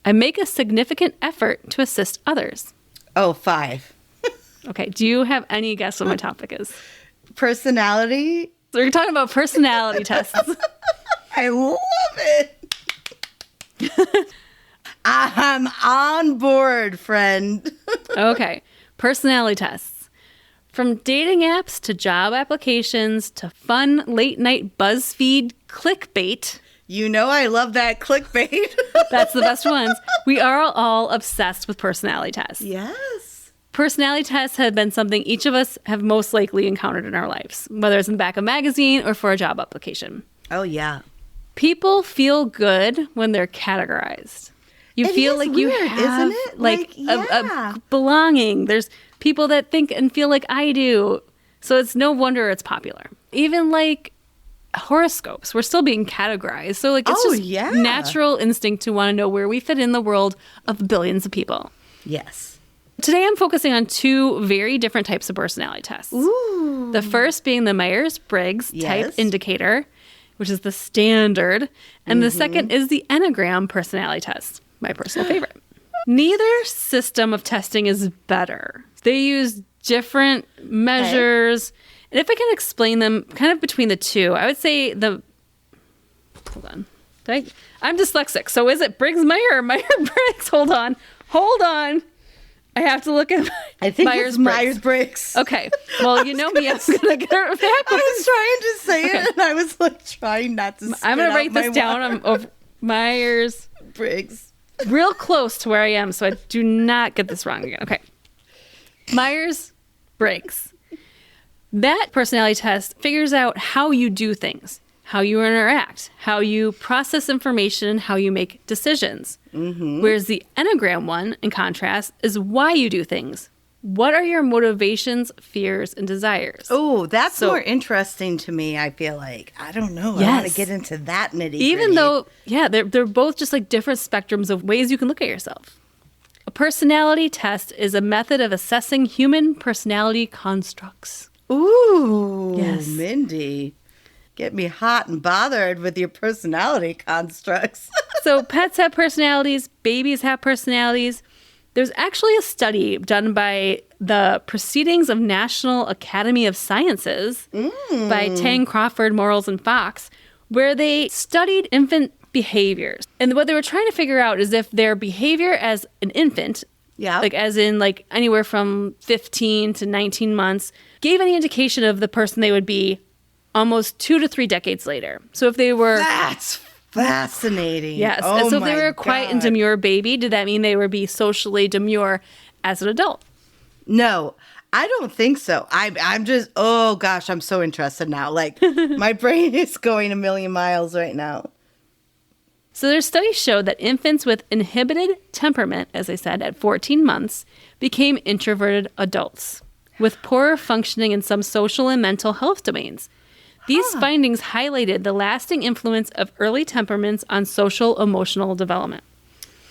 I make a significant effort to assist others. 5. Okay. Do you have any guess what my topic is? Personality? So we're talking about personality tests. I love it. I'm on board, friend. Okay. Personality tests. From dating apps to job applications to fun late night BuzzFeed clickbait. You know I love that clickbait. That's the best ones. We are all obsessed with personality tests. Yes. Personality tests have been something each of us have most likely encountered in our lives, whether it's in the back of a magazine or for a job application. Oh, yeah. People feel good when they're categorized. You feel like you have, isn't it? Like a belonging. There's people that think and feel like I do. So it's no wonder it's popular. Even like horoscopes, we're still being categorized. So like it's just natural instinct to want to know where we fit in the world of billions of people. Yes. Today I'm focusing on 2 very different types of personality tests. Ooh. The first being the Myers-Briggs type indicator, which is the standard. And the second is the Enneagram personality test, my personal favorite. Neither system of testing is better. They use different measures. Okay. And if I can explain them kind of between the two, I would say hold on. I'm dyslexic. So is it Briggs-Meyer or Myers-Briggs? Hold on. I have to look at I think it's Myers-Briggs. Okay. Well, you know me. I'm going to get it back. I was trying to say it, and I was like trying not to. I'm going to write this down. I'm Myers-Briggs. Real close to where I am, so I do not get this wrong again. Okay. Myers Briggs. That personality test figures out how you do things, how you interact, how you process information, how you make decisions. Whereas the Enneagram one, in contrast, is why you do things. What are your motivations, fears, and desires? Oh, that's more interesting to me, I feel like. I don't know. I want to get into that nitty-gritty. Even though, they're both just like different spectrums of ways you can look at yourself. A personality test is a method of assessing human personality constructs. Ooh, yes. Mindy. Get me hot and bothered with your personality constructs. So pets have personalities, babies have personalities. There's actually a study done by the Proceedings of National Academy of Sciences by Tang, Crawford, Morales, and Fox, where they studied infant behaviors. And what they were trying to figure out is if their behavior as an infant, like as in like anywhere from 15 to 19 months, gave any indication of the person they would be almost 2 to 3 decades later. So if they were... That's fascinating. Yes. Oh, and so if they were a quiet and demure baby, did that mean they would be socially demure as an adult? No, I don't think so. I'm just, oh gosh, I'm so interested now. Like my brain is going a million miles right now. So their studies showed that infants with inhibited temperament, as I said, at 14 months, became introverted adults with poorer functioning in some social and mental health domains. These findings highlighted the lasting influence of early temperaments on social emotional development.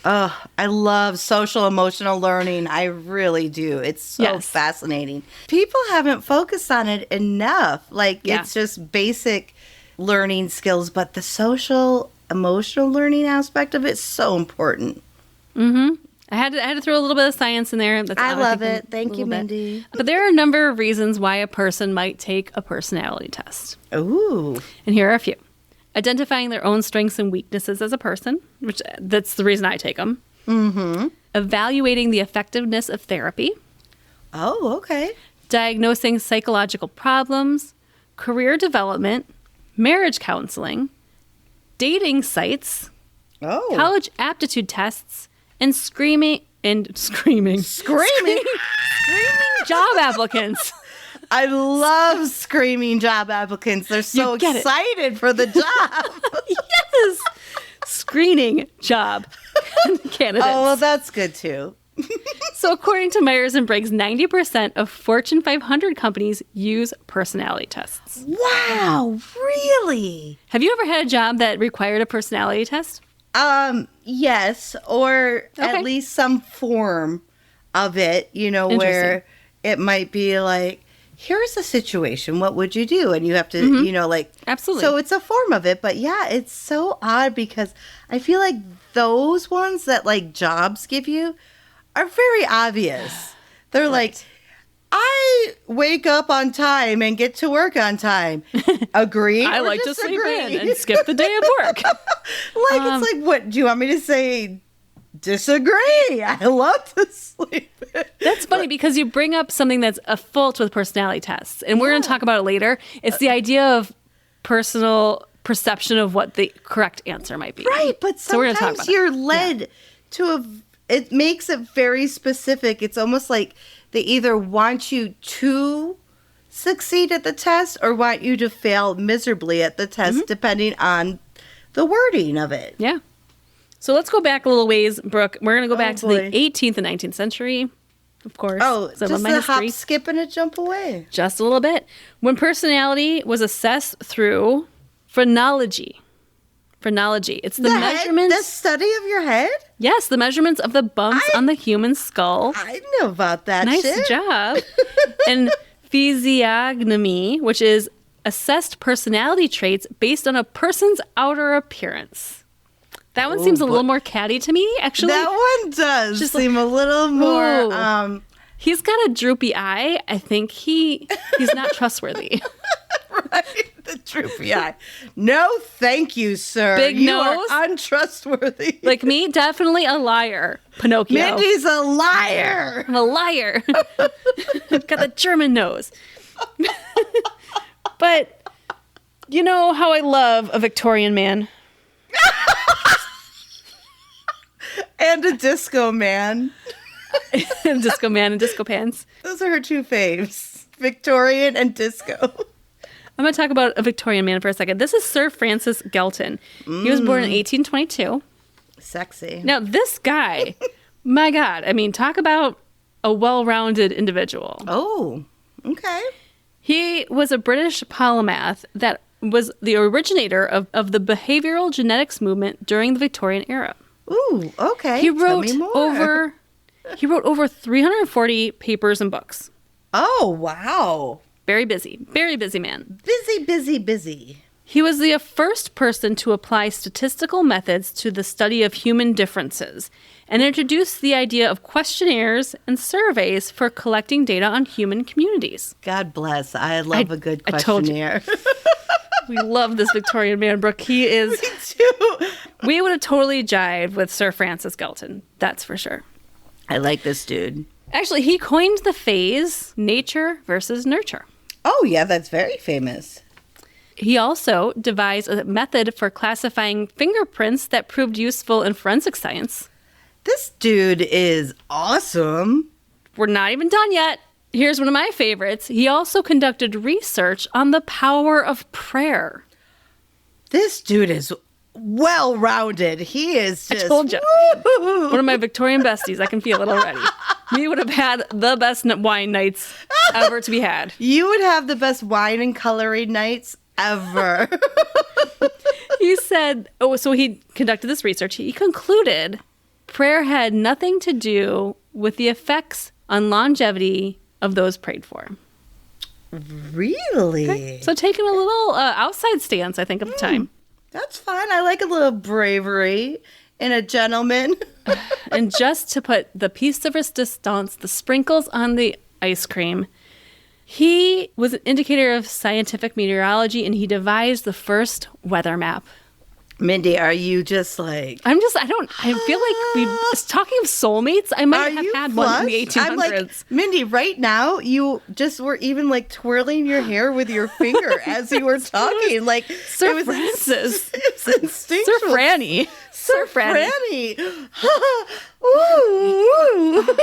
Oh, I love social emotional learning. I really do. It's so fascinating. People haven't focused on it enough. Like, it's just basic learning skills, but the social emotional learning aspect of it is so important. I had to throw a little bit of science in there. I love it. Thank you, Mindy. But there are a number of reasons why a person might take a personality test. Ooh. And here are a few. Identifying their own strengths and weaknesses as a person, which that's the reason I take them. Evaluating the effectiveness of therapy. Oh, okay. Diagnosing psychological problems, career development, marriage counseling, dating sites, college aptitude tests, and screaming job applicants. I love screaming job applicants. They're so excited for the job. Yes. Screening job candidates. Oh, well, that's good too. So according to Myers and Briggs, 90% of Fortune 500 companies use personality tests. Wow, really? Have you ever had a job that required a personality test? Yes, or at least some form of it, you know, where it might be like, here's a situation, what would you do? And you have to, you know, like... Absolutely. So it's a form of it, but yeah, it's so odd because I feel like those ones that, like, jobs give you are very obvious. They're like, I wake up on time and get to work on time. Agree? I like to sleep in and skip the day of work. It's like, what, do you want me to say... Disagree. I love to sleep. That's funny because you bring up something that's a fault with personality tests, and we're going to talk about it later. It's the idea of personal perception of what the correct answer might be. Right, but sometimes you're led to it makes it very specific. It's almost like they either want you to succeed at the test or want you to fail miserably at the test, depending on the wording of it. Yeah. So let's go back a little ways, Brooke. We're going to go back to the 18th and 19th century, of course. Oh, so just a hop, skip, and a jump away. Just a little bit. When personality was assessed through phrenology. It's the measurements. The study of your head? Yes, the measurements of the bumps on the human skull. I know about that nice shit. Nice job. And physiognomy, which is assessed personality traits based on a person's outer appearance. That one seems a little more catty to me, actually. That one does just seem a little more... He's got a droopy eye. I think he's not trustworthy. Right, the droopy eye. No, thank you, sir. Big you nose. Are untrustworthy. Like me, definitely a liar, Pinocchio. Mindy's a liar. I'm a liar. I've got the German nose. But you know how I love a Victorian man. And a disco man. Disco man and disco pants. Those are her two faves, Victorian and disco. I'm going to talk about a Victorian man for a second. This is Sir Francis Galton. He was born in 1822. Sexy. Now, this guy, my God, I mean, talk about a well-rounded individual. Oh, okay. He was a British polymath that was the originator of the behavioral genetics movement during the Victorian era. Ooh, okay. He Tell wrote me more. over 340 papers and books. Oh, wow. Very busy man. Busy. He was the first person to apply statistical methods to the study of human differences and introduced the idea of questionnaires and surveys for collecting data on human communities. God bless. I love a good questionnaire. We love this Victorian man, Brooke. He is... Me too. We would have totally jived with Sir Francis Galton. That's for sure. I like this dude. Actually, he coined the phrase nature versus nurture. Oh, yeah, that's very famous. He also devised a method for classifying fingerprints that proved useful in forensic science. This dude is awesome. We're not even done yet. Here's one of my favorites. He also conducted research on the power of prayer. This dude is well-rounded. He is just... I told you. Woo-hoo. One of my Victorian besties. I can feel it already. We would have had the best wine nights ever to be had. You would have the best wine and coloring nights ever. He said, so he conducted this research. He concluded prayer had nothing to do with the effects on longevity of those prayed for. Really? Okay. So taking a little outside stance, I think, at the time. That's fine. I like a little bravery in a gentleman. And just to put the piece de resistance, the sprinkles on the ice cream, he was an indicator of scientific meteorology, and he devised the first weather map. Mindy, are you just like... I feel like talking of soulmates, I might have had one in the 1800s. I'm like, Mindy, right now, you just were even like twirling your hair with your finger as you were talking. Like, Sir Francis. It was instinctual. Sir Franny. Sir Franny. Ooh.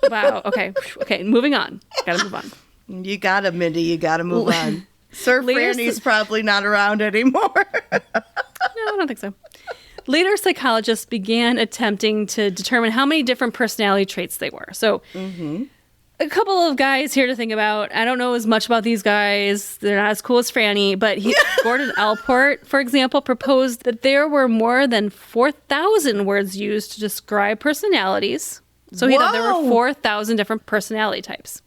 Wow. Okay. Moving on. Gotta move on. You gotta, Mindy. You gotta move on. Sir Franny's probably not around anymore. No, I don't think so. Later, psychologists began attempting to determine how many different personality traits they were. So, a couple of guys here to think about. I don't know as much about these guys. They're not as cool as Franny, but Gordon Allport, for example, proposed that there were more than 4,000 words used to describe personalities. So he thought there were 4,000 different personality types.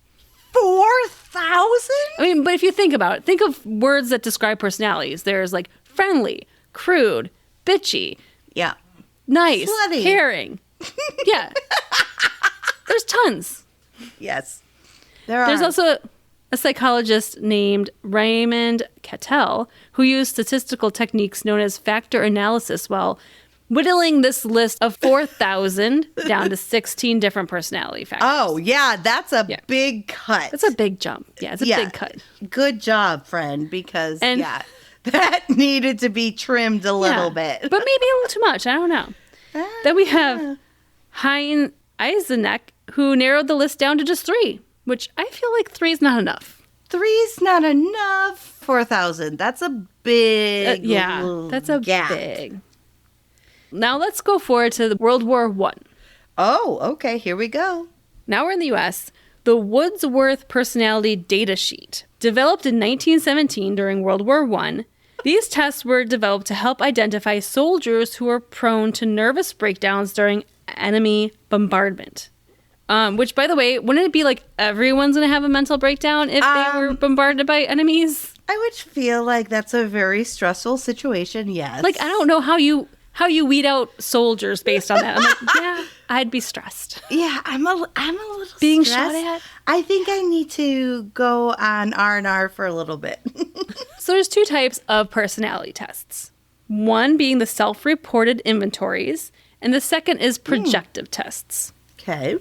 4,000? I mean, but if you think about it, think of words that describe personalities. There's like friendly, crude, bitchy, yeah, nice, slutty, caring. Yeah. There's tons. Yes. There's also a psychologist named Raymond Cattell who used statistical techniques known as factor analysis while whittling this list of 4,000 down to 16 different personality factors. Oh, yeah, that's a big cut. That's a big jump. Yeah, it's a big cut. Good job, friend, because, that needed to be trimmed a little bit. But maybe a little too much. I don't know. Then we have Hein Eisenach, who narrowed the list down to just 3, which I feel like 3 is not enough. 3's not enough. 4,000. That's a big that's a gap. big. Now let's go forward to World War I. Oh, okay. Here we go. Now we're in the U.S. The Woodsworth Personality Data Sheet, developed in 1917 during World War I. These tests were developed to help identify soldiers who were prone to nervous breakdowns during enemy bombardment. Which, by the way, wouldn't it be like everyone's going to have a mental breakdown if they were bombarded by enemies? I would feel like that's a very stressful situation, yes. Like, I don't know how you weed out soldiers based on that. I'm like, yeah, I'd be stressed. Yeah, I'm a little being stressed. shot at. I think I need to go on R&R for a little bit. So there's 2 types of personality tests. One being the self-reported inventories, and the second is projective tests. Okay.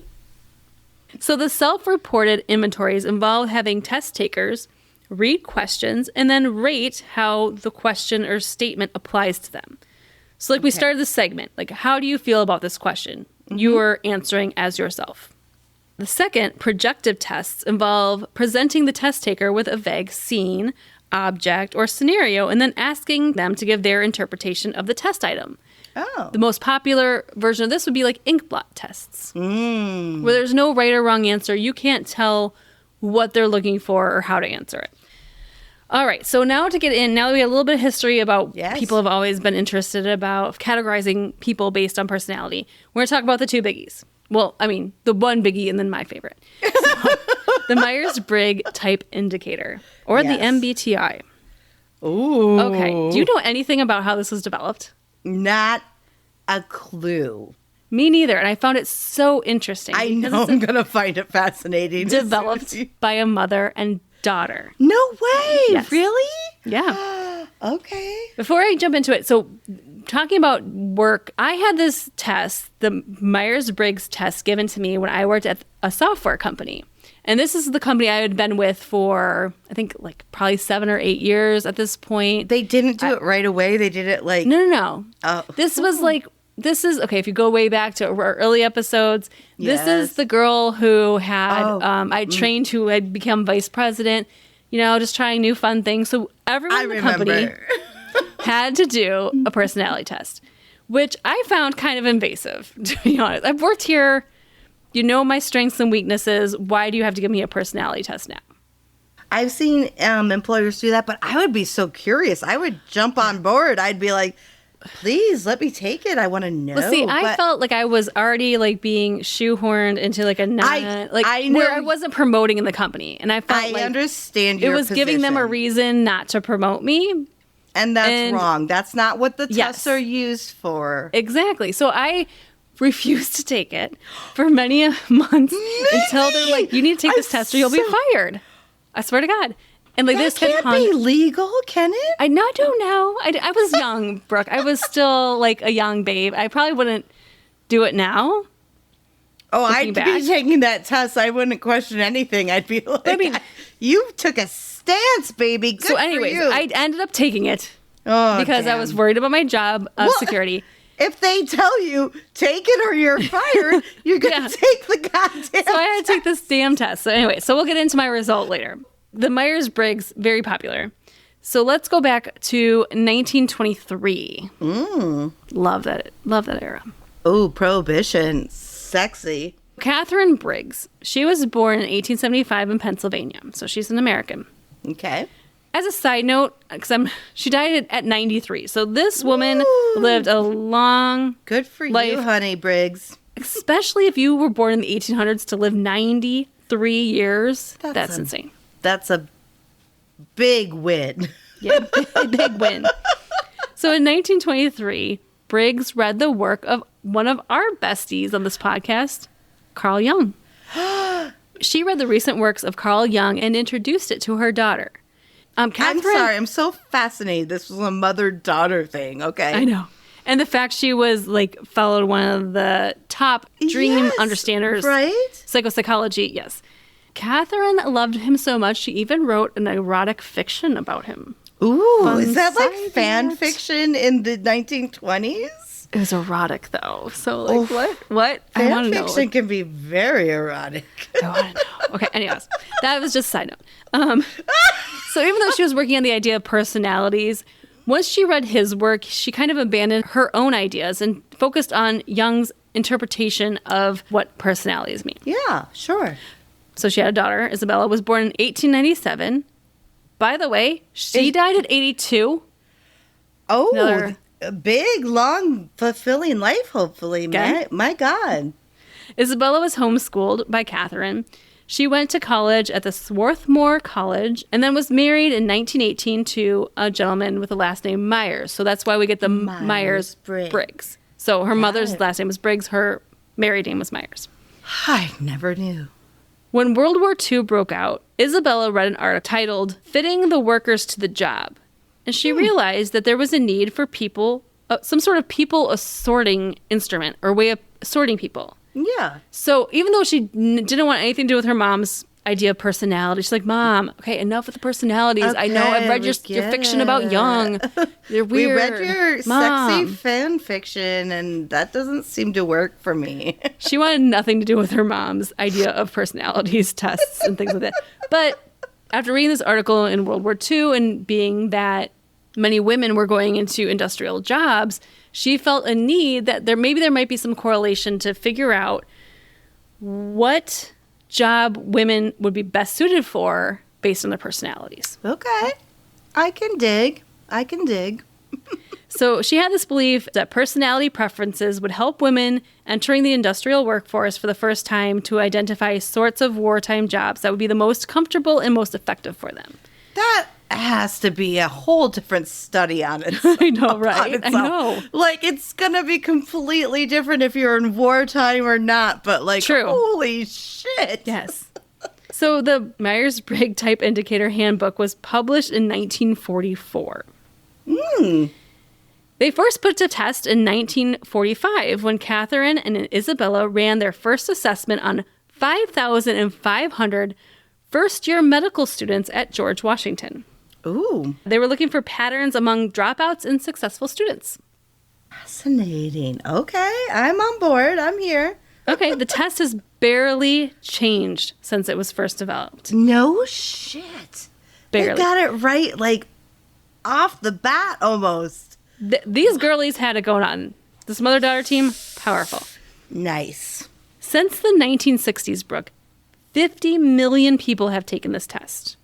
So the self-reported inventories involve having test takers read questions and then rate how the question or statement applies to them. So like we started this segment, like how do you feel about this question? You are answering as yourself. The second, projective tests, involve presenting the test taker with a vague scene, object, or scenario, and then asking them to give their interpretation of the test item. Oh. The most popular version of this would be like inkblot tests, where there's no right or wrong answer. You can't tell what they're looking for or how to answer it. All right, so now to get in, now that we have a little bit of history about people have always been interested about categorizing people based on personality, we're going to talk about the two biggies. Well, I mean, the one biggie and then my favorite. So, the Myers-Briggs Type Indicator, or the MBTI. Ooh. Okay, do you know anything about how this was developed? Not a clue. Me neither, and I found it so interesting. I know I'm going to find it fascinating. Developed by a mother and daughter. No way! Yes. Really? Yeah. Okay. Before I jump into it, so talking about work, I had this test, the Myers-Briggs test, given to me when I worked at a software company. And this is the company I had been with for, I think, like probably 7 or 8 years at this point. They didn't do it right away? They did it like... No. Oh. This was like... This is, okay, if you go way back to our early episodes, this is the girl who had, I trained who had become vice president, you know, just trying new fun things. So everyone in the company had to do a personality test, which I found kind of invasive, to be honest. I've worked here, you know my strengths and weaknesses. Why do you have to give me a personality test now? I've seen employers do that, but I would be so curious. I would jump on board. I'd be like, please let me take it. I want to know. Well, see, I felt like I was already like being shoehorned into like a where I wasn't promoting in the company, and I felt like understand it was giving them a reason not to promote me, and that's wrong. That's not what the tests are used for. Exactly. So I refused to take it for many months until they're like, "You need to take this test, or you'll be fired." I swear to God. And like that can't be legal, can it? I don't know. I was young, Brooke. I was still like a young babe. I probably wouldn't do it now. Oh, I'd be taking that test. I wouldn't question anything. I'd be like, I mean, you took a stance, baby. Good anyways, for you. I ended up taking it because I was worried about my job security. If they tell you, take it or you're fired, you're going to take the goddamn test. So I had to take this damn test. So anyway, so we'll get into my result later. The Myers-Briggs, very popular. So let's go back to 1923. Love that era. Oh, Prohibition. Sexy. Catherine Briggs. She was born in 1875 in Pennsylvania. So she's an American. Okay. As a side note, she died at 93. So this woman lived a long Good for life, you, honey Briggs. Especially if you were born in the 1800s to live 93 years. That's insane. That's a big win. Yeah, big win. So in 1923, Briggs read the work of one of our besties on this podcast, Carl Jung. She read the recent works of Carl Jung and introduced it to her daughter. Catherine, I'm sorry, I'm so fascinated. This was a mother-daughter thing, okay? I know. And the fact she was, like, followed one of the top dream understanders. Right? Psychopsychology, yes. Catherine loved him so much, she even wrote an erotic fiction about him. Ooh, is that like fan fiction in the 1920s? It was erotic, though. So, like, what? I want to know. Fan fiction can be very erotic. I want to know. Okay, anyways, that was just a side note. So even though she was working on the idea of personalities, once she read his work, she kind of abandoned her own ideas and focused on Jung's interpretation of what personalities mean. Yeah, sure. So she had a daughter. Isabella was born in 1897. By the way, she died at 82. Oh, a big, long, fulfilling life, hopefully. Okay. My God. Isabella was homeschooled by Catherine. She went to college at the Swarthmore College and then was married in 1918 to a gentleman with the last name Myers. So that's why we get the Myers-Briggs. So her mother's last name was Briggs. Her married name was Myers. I never knew. When World War II broke out, Isabella read an article titled Fitting the Workers to the Job. And she realized that there was a need for people, some sort of people assorting instrument or way of sorting people. Yeah. So even though she didn't want anything to do with her mom's idea of personality. She's like, Mom, okay, enough with the personalities. I know I've read your fiction about Jung. You're weird. We read your Mom. sexy fan fiction, and that doesn't seem to work for me. She wanted nothing to do with her mom's idea of personalities tests and things like that. But after reading this article in World War II and being that many women were going into industrial jobs, she felt a need that there might be some correlation to figure out what job women would be best suited for based on their personalities. Okay. I can dig. So she had this belief that personality preferences would help women entering the industrial workforce for the first time to identify sorts of wartime jobs that would be the most comfortable and most effective for them. That has to be a whole different study on itself. I know, right? I know. Like, it's going to be completely different if you're in wartime or not, but like, True. Holy shit. Yes. So the Myers-Briggs Type Indicator Handbook was published in 1944. They first put to test in 1945 when Catherine and Isabella ran their first assessment on 5,500 first-year medical students at George Washington. Ooh. They were looking for patterns among dropouts and successful students. Fascinating. Okay, I'm on board. I'm here. Okay, the test has barely changed since it was first developed. No shit. Barely. They got it right, like, off the bat almost. These girlies had it going on. This mother-daughter team, powerful. Nice. Since the 1960s, Brooke, 50 million people have taken this test.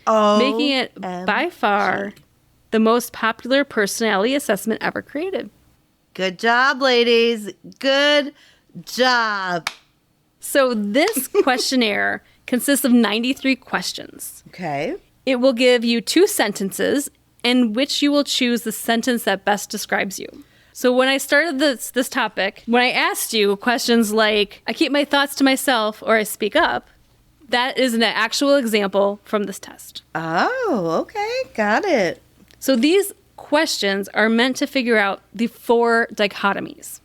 Oh, making it by far the most popular personality assessment ever created. Good job, ladies. Good job. So this questionnaire consists of 93 questions. Okay. It will give you 2 sentences in which you will choose the sentence that best describes you. So when I started this topic, when I asked you questions like, I keep my thoughts to myself or I speak up, that is an actual example from this test. Oh, okay. Got it. So these questions are meant to figure out the 4 dichotomies.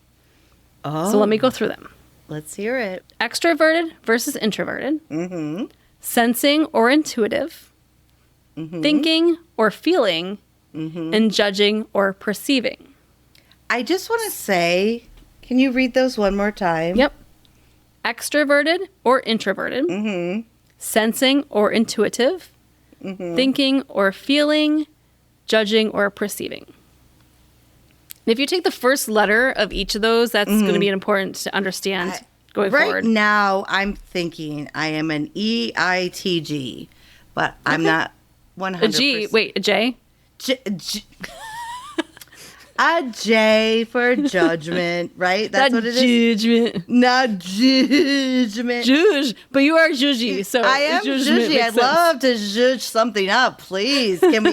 Oh. So let me go through them. Let's hear it. Extroverted versus introverted. Mm-hmm. Sensing or intuitive. Mm-hmm. Thinking or feeling. Mm-hmm. And judging or perceiving. I just want to say, can you read those one more time? Yep. Extroverted or introverted. Mm-hmm. Sensing or intuitive. Mm-hmm. Thinking or feeling. Judging or perceiving. And if you take the first letter of each of those, that's going to be important to understand going forward. Right now, I'm thinking I am an EITG, but I'm not 100%. A G. Wait, a J? A J for judgment, right? That's what it is. Judgment. Not judgment. Juge. But you are judgy, so I am judgy. I'd love to judge something up, please. Can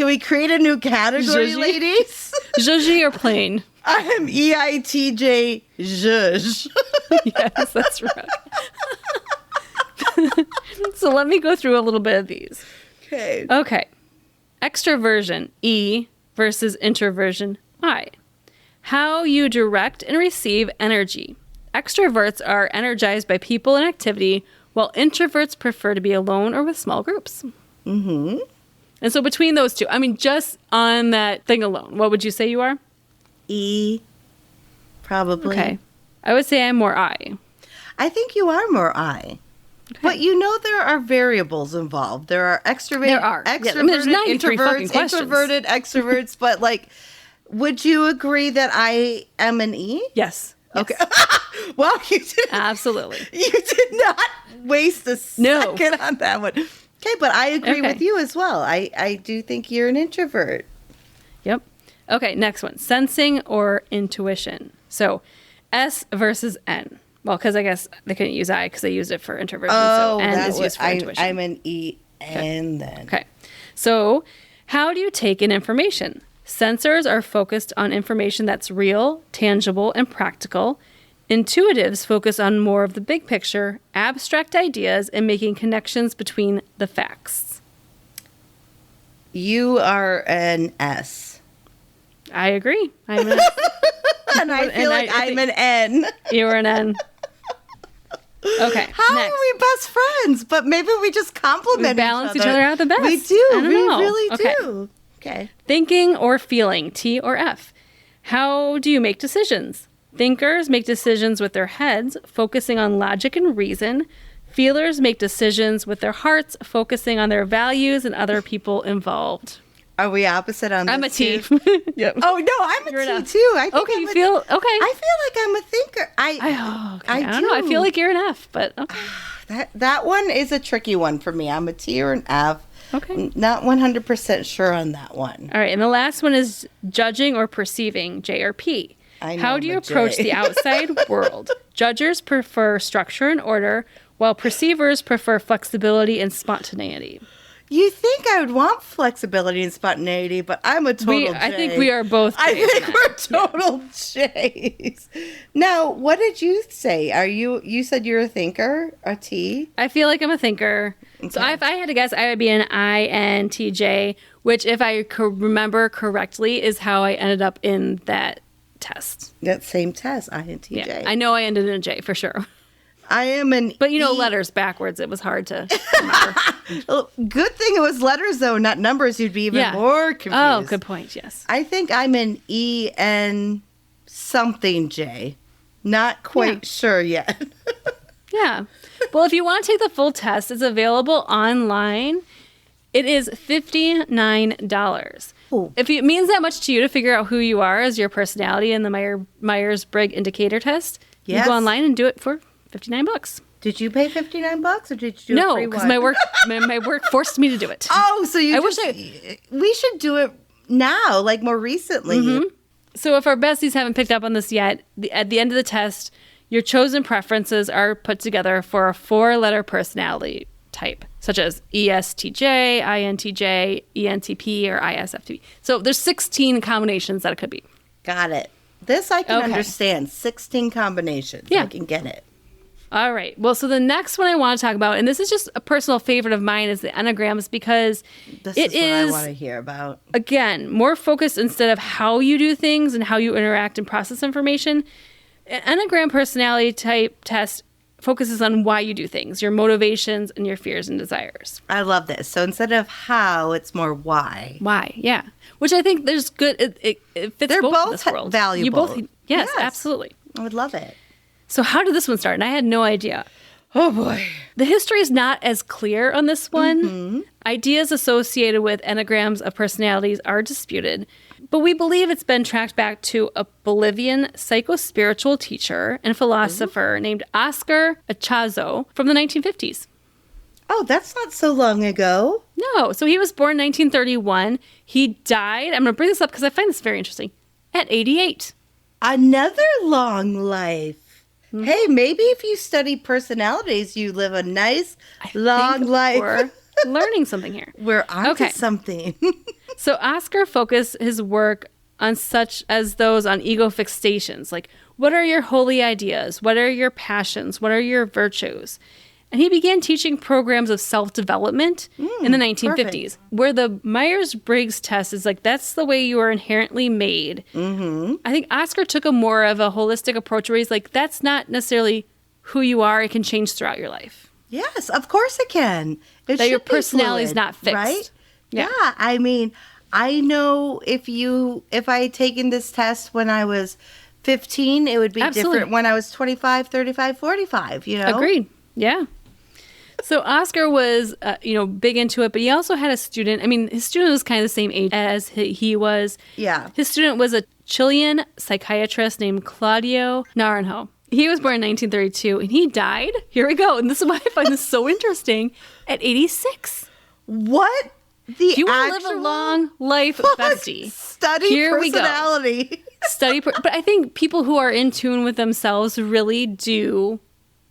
we create a new category, Judgy? ladies? Judgy or plain? I am EITJ judge. Yes, that's right. So let me go through a little bit of these. Okay. Extroversion, E, versus introversion, I. How you direct and receive energy. Extroverts are energized by people and activity, while introverts prefer to be alone or with small groups. Mm-hmm. And so between those two, I mean, just on that thing alone, what would you say you are? E, probably. Okay. I would say I'm more I. I think you are more I. Okay. But you know there are variables involved. There are extroverted, there are. extroverted, there's 93 fucking introverts, questions. introverted, extroverts. But like, would you agree that I am an E? Yes. Okay. Well, you did. Absolutely. You did not waste a second on that one. Okay, but I agree with you as well. I do think you're an introvert. Yep. Okay, next one. Sensing or intuition. So S versus N. Well, because I guess they couldn't use I because they used it for introversion. Oh, so N is used for intuition. I'm an E N then. Okay. So how do you take in information? Sensors are focused on information that's real, tangible, and practical. Intuitives focus on more of the big picture, abstract ideas, and making connections between the facts. You are an S. I agree. I'm an S. And I feel like I'm an N. You're an N. Okay. How next. are we best friends? But maybe we just compliment balance each other out the best. We do. I don't We know. really Okay. do. Okay. Thinking or feeling, T or F. How do you make decisions? Thinkers make decisions with their heads, focusing on logic and reason. Feelers make decisions with their hearts, focusing on their values and other people involved. Are we opposite on this? I'm a T. Yep. Oh, no, I'm a You're T an F. too. I think Okay, I'm you a- feel okay. I feel like I'm a thinker. I don't know. I feel like you're an F, but okay. That one is a tricky one for me. I'm a T or an F. Okay. Not 100% sure on that one. All right, and the last one is judging or perceiving, J or P. I know How do you I'm a J. approach the outside world? Judgers prefer structure and order, while perceivers prefer flexibility and spontaneity. You think I would want flexibility and spontaneity, but I'm a total J. I think we are both J's. I think we're total J's. Now, what did you say? You said you're a thinker, a T? I feel like I'm a thinker. Okay. So if I had to guess, I would be an INTJ, which, if I remember correctly, is how I ended up in that test. That same test, INTJ. Yeah, I know I ended in a J for sure. I am an But E. letters backwards, it was hard to remember. Good thing it was letters, though, not numbers. You'd be even more confused. Oh, good point, yes. I think I'm an EN something J. Not quite sure yet. Yeah. Well, if you want to take the full test, it's available online. It is $59. Ooh. If it means that much to you to figure out who you are as your personality in the Myers-Briggs indicator test, you Yes. go online and do it for $59. Did you pay $59 or did you do a No, free because one? my work forced me to do it. Oh, so you I just, we should do it now, like more recently. Mm-hmm. So if our besties haven't picked up on this yet, at the end of the test, your chosen preferences are put together for a 4-letter personality type, such as ESTJ, INTJ, ENTP, or ISFP. So there's 16 combinations that it could be. Got it. This I can Okay. understand. 16 combinations. Yeah. I can get it. All right. Well, so the next one I want to talk about, and this is just a personal favorite of mine, is the Enneagrams, because This it is what I is, want to hear about. again, more focused instead of how you do things and how you interact and process information. An Enneagram personality type test focuses on why you do things, your motivations and your fears and desires. I love this. So instead of how, it's more why. Why? Yeah. Which I think there's good. It fits They're both in both this world. valuable. You both. Yes, Yes. absolutely. I would love it. So how did this one start? And I had no idea. Oh, boy. The history is not as clear on this one. Mm-hmm. Ideas associated with enneagrams of personalities are disputed, but we believe it's been tracked back to a Bolivian psycho-spiritual teacher and philosopher named Oscar Achazo from the 1950s. Oh, that's not so long ago. No, so he was born in 1931. He died, I'm going to bring this up because I find this very interesting, at 88. Another long life. Hey, maybe if you study personalities, you live a nice, long life. We're learning something here. We're onto Okay. something. So Oscar focused his work on such as those on ego fixations, like what are your holy ideas? What are your passions? What are your virtues? And he began teaching programs of self-development in the 1950s, where the Myers-Briggs test is like, that's the way you are inherently made. Mm-hmm. I think Oscar took a more of a holistic approach where he's like, that's not necessarily who you are. It can change throughout your life. Yes, of course it can. It That your should be personality is fluid, not fixed. right? Yeah. Yeah, I mean, I know if I had taken this test when I was 15, it would be Absolutely. different when I was 25, 35, 45, you know? Agreed. Yeah. So Oscar was, big into it, but he also had a student. I mean, his student was kind of the same age as he was. Yeah. His student was a Chilean psychiatrist named Claudio Naranjo. He was born in 1932, and he died. Here we go. And this is why I find this so interesting. At 86. What? If you want to live a long life, bestie. Study Here we go. personality. But I think people who are in tune with themselves really do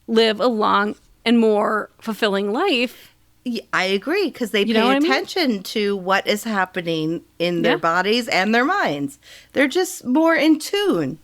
live a long and more fulfilling life. Yeah, I agree, because they You pay know what I mean? attention to what is happening in their Yeah. bodies and their minds. They're just more in tune.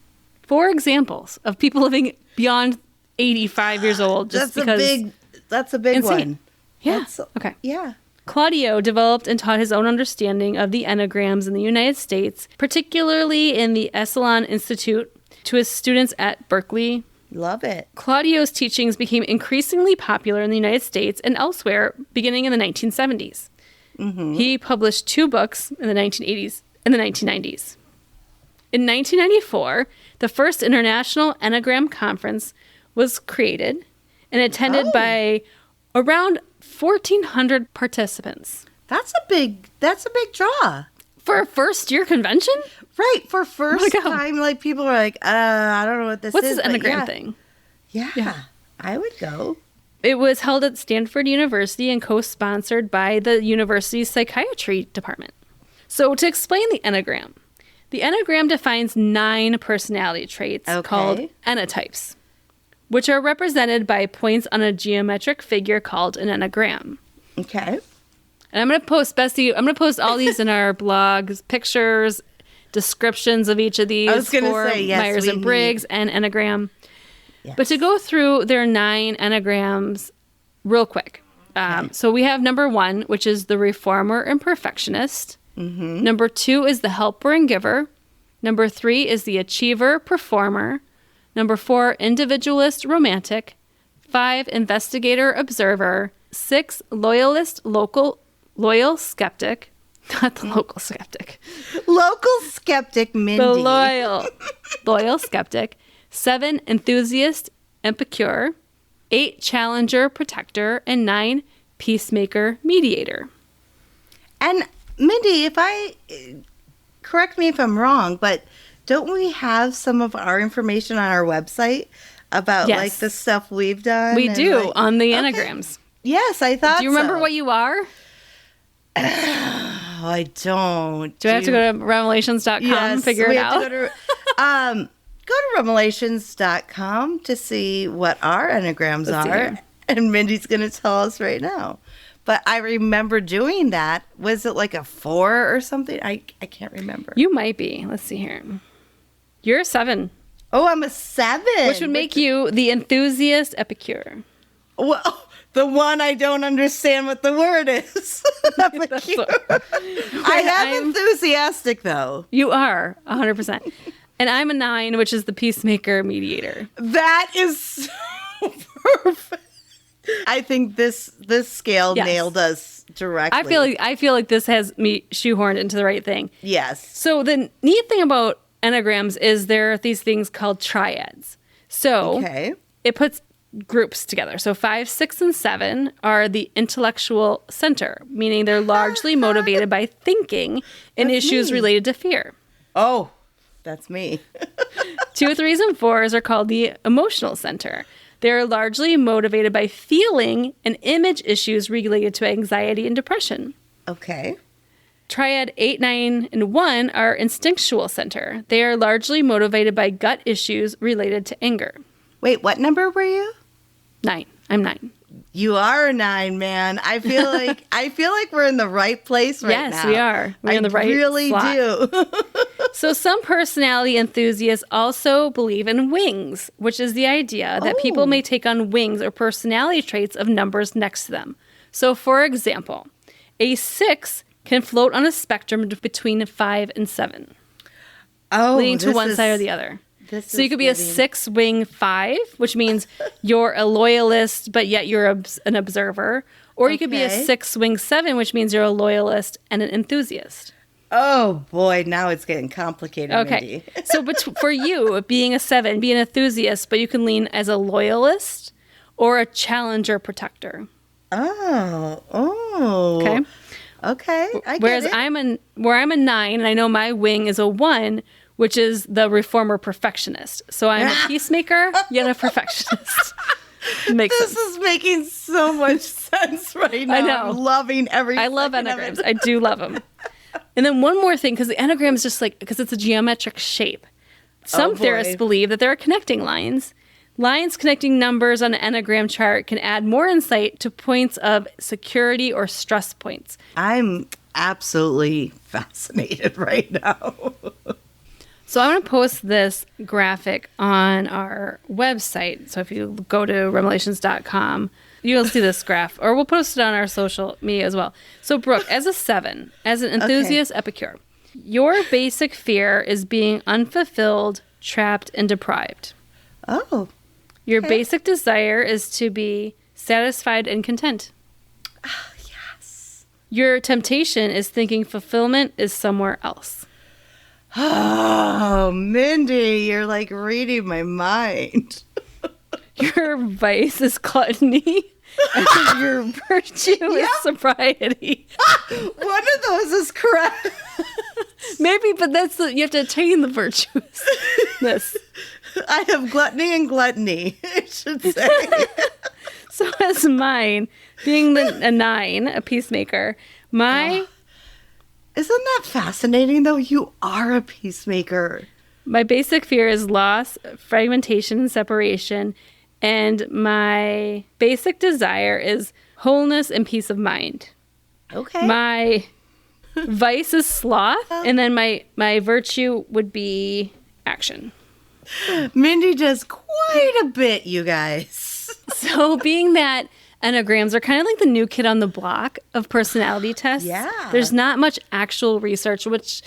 4 examples of people living beyond 85 years old. Just That's because a big insane. one. Yeah. That's- Okay. Yeah. Claudio developed and taught his own understanding of the Enneagrams in the United States, particularly in the Esalen Institute, to his students at Berkeley Love it. Claudio's teachings became increasingly popular in the United States and elsewhere beginning in the 1970s. Mm-hmm. He published 2 books in the 1980s and the 1990s. In 1994, the first International Enneagram Conference was created and attended by around 1,400 participants. That's a big draw. For a first-year convention? Right, for first time, like, people are like, I don't know what this is. What's this Enneagram thing? Yeah, I would go. It was held at Stanford University and co-sponsored by the university's psychiatry department. So to explain the Enneagram defines 9 personality traits called enneatypes, which are represented by points on a geometric figure called an enneagram. Okay. And I'm going to post all these in our blogs, pictures, descriptions of each of these. I was going to say, yes, Myers and Briggs and Enneagram. Yes. But to go through their 9 Enneagrams real quick. So we have number 1, which is the reformer and perfectionist. Mm-hmm. Number 2 is the helper and giver. Number 3 is the achiever, performer. Number 4, individualist, romantic. 5, investigator, observer. 6, loyalist, loyal skeptic. Not the local skeptic. Local skeptic, Mindy. The loyal skeptic. 7, enthusiast, epicure. 8, challenger, protector. And 9, peacemaker, mediator. And Mindy, correct me if I'm wrong, but don't we have some of our information on our website about like the stuff we've done? We do on the Enneagrams. Yes, I thought so. Do you remember what you are? I don't. Do I have to go to REMelations.com and figure it out? Go to REMelations.com to see what our Enneagrams are. And Mindy's going to tell us right now. But I remember doing that. Was it like a 4 or something? I can't remember. You might be. Let's see here. You're a 7. Oh, I'm a 7. Which would make you the enthusiast epicure. Well, the one I don't understand what the word is. I am enthusiastic, though. You are, 100%. And I'm a 9, which is the peacemaker mediator. That is so perfect. I think this scale nailed us directly. I feel like this has me shoehorned into the right thing. Yes. So the neat thing about Enneagrams is there are these things called triads. So it puts groups together. So 5, 6, and 7 are the intellectual center, meaning they're largely motivated by thinking and issues related to fear. Oh, that's me. 2, 3s, and 4s are called the emotional center. They're largely motivated by feeling and image issues related to anxiety and depression. Okay. Triad 8, 9, and 1 are instinctual center. They are largely motivated by gut issues related to anger. Wait, what number were you? 9. I'm 9. You are a 9, man. I feel like we're in the right place right now. Yes, we are. We're in the right really slot. do. So some personality enthusiasts also believe in wings, which is the idea that people may take on wings or personality traits of numbers next to them. So for example, a 6 can float on a spectrum between 5 and 7. Leaning to one side or the other. So you could be a 6-wing 5, which means you're a loyalist, but yet you're an observer. Or you could be a 6-wing 7, which means you're a loyalist and an enthusiast. Oh, boy. Now it's getting complicated, Okay. So for you, being a 7, be an enthusiast, but you can lean as a loyalist or a challenger protector. Oh. Okay. Okay. Whereas I'm a 9, and I know my wing is a 1, which is the reformer perfectionist. So I'm a peacemaker, yet a perfectionist. Makes sense. This is making so much sense right now. I know. I'm loving every I love Enneagrams. I do love them. And then one more thing, because the Enneagram is just because it's a geometric shape. Some theorists believe that there are connecting lines. Lines connecting numbers on an Enneagram chart can add more insight to points of security or stress points. I'm absolutely fascinated right now. So I'm going to post this graphic on our website. So if you go to REMelations.com, you'll see this graph. Or we'll post it on our social media as well. So Brooke, as a 7, as an enthusiast epicure, your basic fear is being unfulfilled, trapped, and deprived. Oh. Your basic desire is to be satisfied and content. Oh, yes. Your temptation is thinking fulfillment is somewhere else. Oh, Mindy, you're like reading my mind. Your vice is gluttony. And your virtue is sobriety. One of those is correct. Maybe, but you have to attain the virtuousness. I have gluttony and gluttony, I should say. So as mine, being a 9, a peacemaker, Isn't that fascinating, though? You are a peacemaker. My basic fear is loss, fragmentation, and separation. And my basic desire is wholeness and peace of mind. Okay. My vice is sloth. And then my virtue would be action. Mindy does quite a bit, you guys. So being that enneagrams are kind of like the new kid on the block of personality tests. Yeah. There's not much actual research, which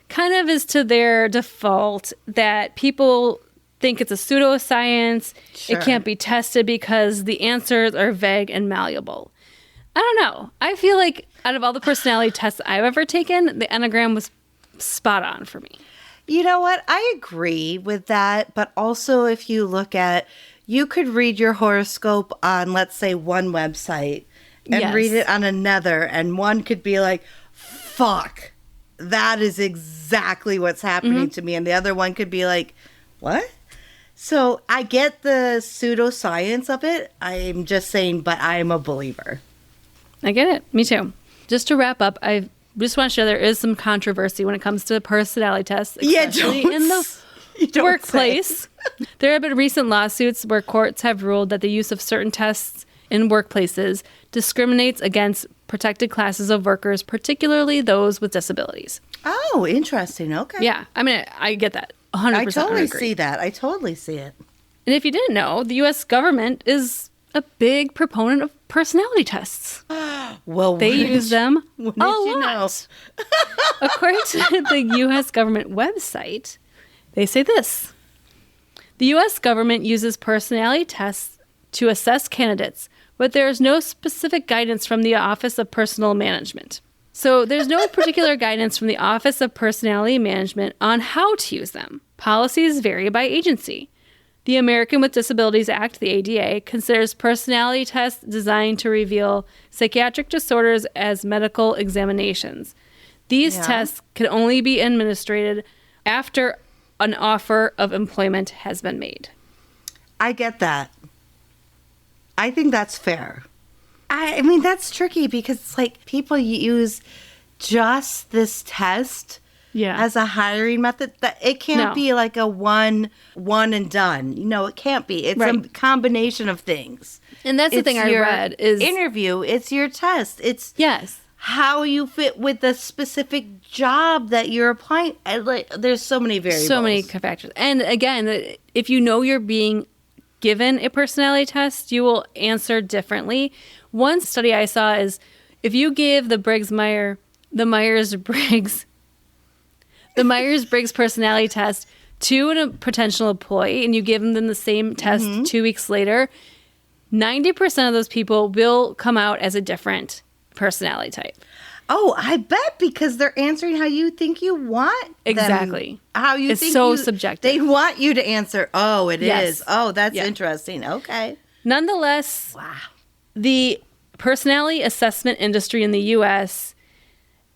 kind of is to their default that people think it's a pseudoscience. Sure. It can't be tested because the answers are vague and malleable. I don't know. I feel like out of all the personality tests I've ever taken, the Enneagram was spot on for me. You know what? I agree with that. But also, if you look at, you could read your horoscope on, let's say, one website and read it on another. And one could be like, fuck, that is exactly what's happening to me. And the other one could be like, what? So I get the pseudoscience of it. I'm just saying, but I'm a believer. I get it. Me too. Just to wrap up, I just want to share there is some controversy when it comes to personality tests, especially in the workplace. There have been recent lawsuits where courts have ruled that the use of certain tests in workplaces discriminates against protected classes of workers, particularly those with disabilities. Oh, interesting. Okay. Yeah. I mean, I get that. 100%. I totally see that. I totally see it. And if you didn't know, the U.S. government is a big proponent of personality tests. Well, they use them a you know? lot. According to the U.S. government website, they say this. The U.S. government uses personality tests to assess candidates, but there is no specific guidance from the Office of Personnel Management. So there's no particular guidance from the Office of Personality Management on how to use them. Policies vary by agency. The American with Disabilities Act, the ADA, considers personality tests designed to reveal psychiatric disorders as medical examinations. These tests can only be administered after an offer of employment has been made. I get that. I think that's fair. I mean, that's tricky because it's like people use just this test as a hiring method. That it can't be like a one and done. You know, it can't be. It's a combination of things. And that's the thing I read is interview. It's your test. It's how you fit with the specific job that you're applying. Like, there's so many variables. So many factors. And again, if you know you're being given a personality test, you will answer differently. One study I saw is if you give the Myers-Briggs personality test to a potential employee and you give them the same test 2 weeks later, 90% of those people will come out as a different personality type. Oh, I bet because they're answering how you think you want exactly. How you it's think so subjective. They want you to answer, oh, it is. Oh, that's interesting. Okay. Nonetheless, the personality assessment industry in the U.S.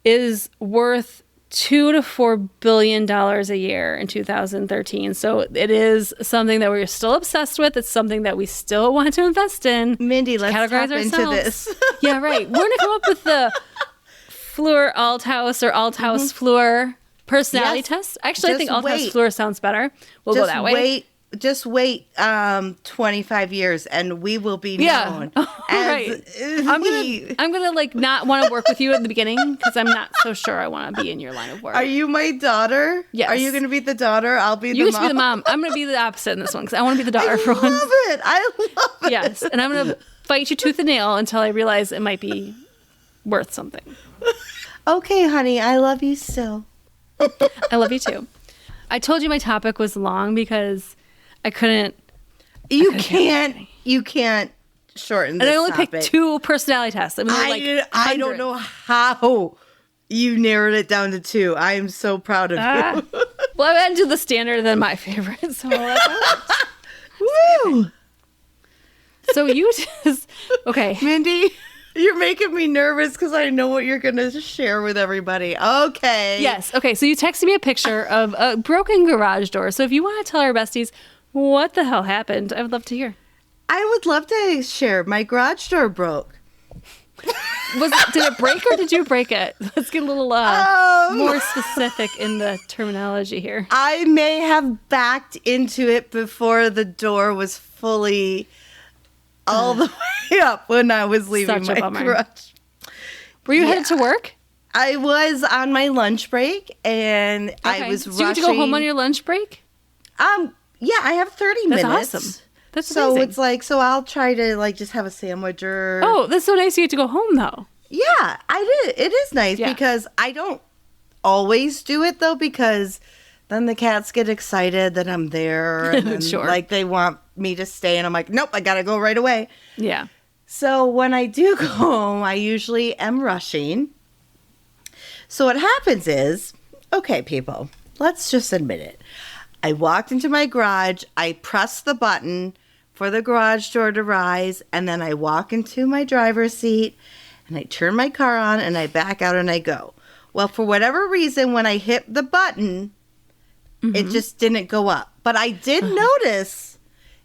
is worth $2 to $4 billion a year in 2013. So it is something that we're still obsessed with. It's something that we still want to invest in. Mindy, let's tap into this. Yeah, right. We're going to come up with the Fleur Althaus or Althaus Fleur personality test. Actually, I think Althaus Fleur sounds better. We'll go that way. Just wait 25 years and we will be known. Right. I'm gonna like not want to work with you at the beginning because I'm not so sure I want to be in your line of work. Are you my daughter? Yes. Are you going to be the daughter? I'll be the mom. You can be the mom. I'm going to be the opposite in this one because I want to be the daughter for once. I love it. Yes. And I'm going to fight you tooth and nail until I realize it might be worth something. Okay, honey. I love you still. I love you too. I told you my topic was long because I couldn't You can't shorten this And I only topic. picked 2 personality tests. I mean, I don't know how you narrowed it down to 2. I am so proud of you. Well, I went to the standard than my favorite. So Woo! So you just okay, Mindy, you're making me nervous because I know what you're going to share with everybody. Okay. Yes. Okay. So you texted me a picture of a broken garage door. So if you want to tell our besties what the hell happened, I would love to hear. I would love to share. My garage door broke. Did it break or did you break it? Let's get a little more specific in the terminology here. I may have backed into it before the door was fully all the way up when I was leaving Such a my bummer. garage. Were you headed to work? I was on my lunch break and I was rushing. So you had to go home on your lunch break? Yeah, I have 30 That's minutes. awesome. That's so amazing. it's like, so I'll try to like just have a sandwich or. Oh, that's so nice you get to go home though. Yeah, I did. It is nice Yeah. because I don't always do it though because then the cats get excited that I'm there and then, Sure. like they want me to stay and I'm like, nope, I gotta go right away. Yeah. So when I do go home, I usually am rushing. So what happens is, okay, people, let's just admit it. I walked into my garage, I pressed the button for the garage door to rise, and then I walk into my driver's seat and I turn my car on and I back out and I go. Well, for whatever reason, when I hit the button, it just didn't go up. But I did notice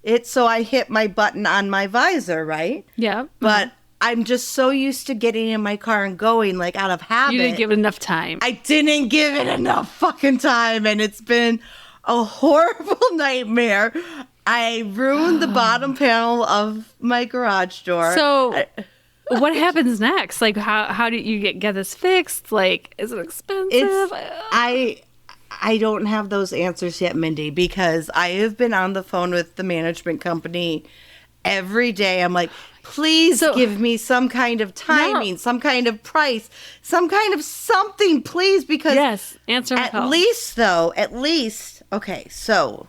it, so I hit my button on my visor, right? Yeah. But I'm just so used to getting in my car and going, like, out of habit. You didn't give it enough time. I didn't give it enough fucking time, and it's been a horrible nightmare. I ruined the bottom panel of my garage door. So what happens next? Like, how do you get this fixed? Like, is it expensive? I don't have those answers yet, Mindy, because I have been on the phone with the management company every day. I'm like, please give me some kind of timing, some kind of price, some kind of something, please, because yes, answer my call. At least, okay, so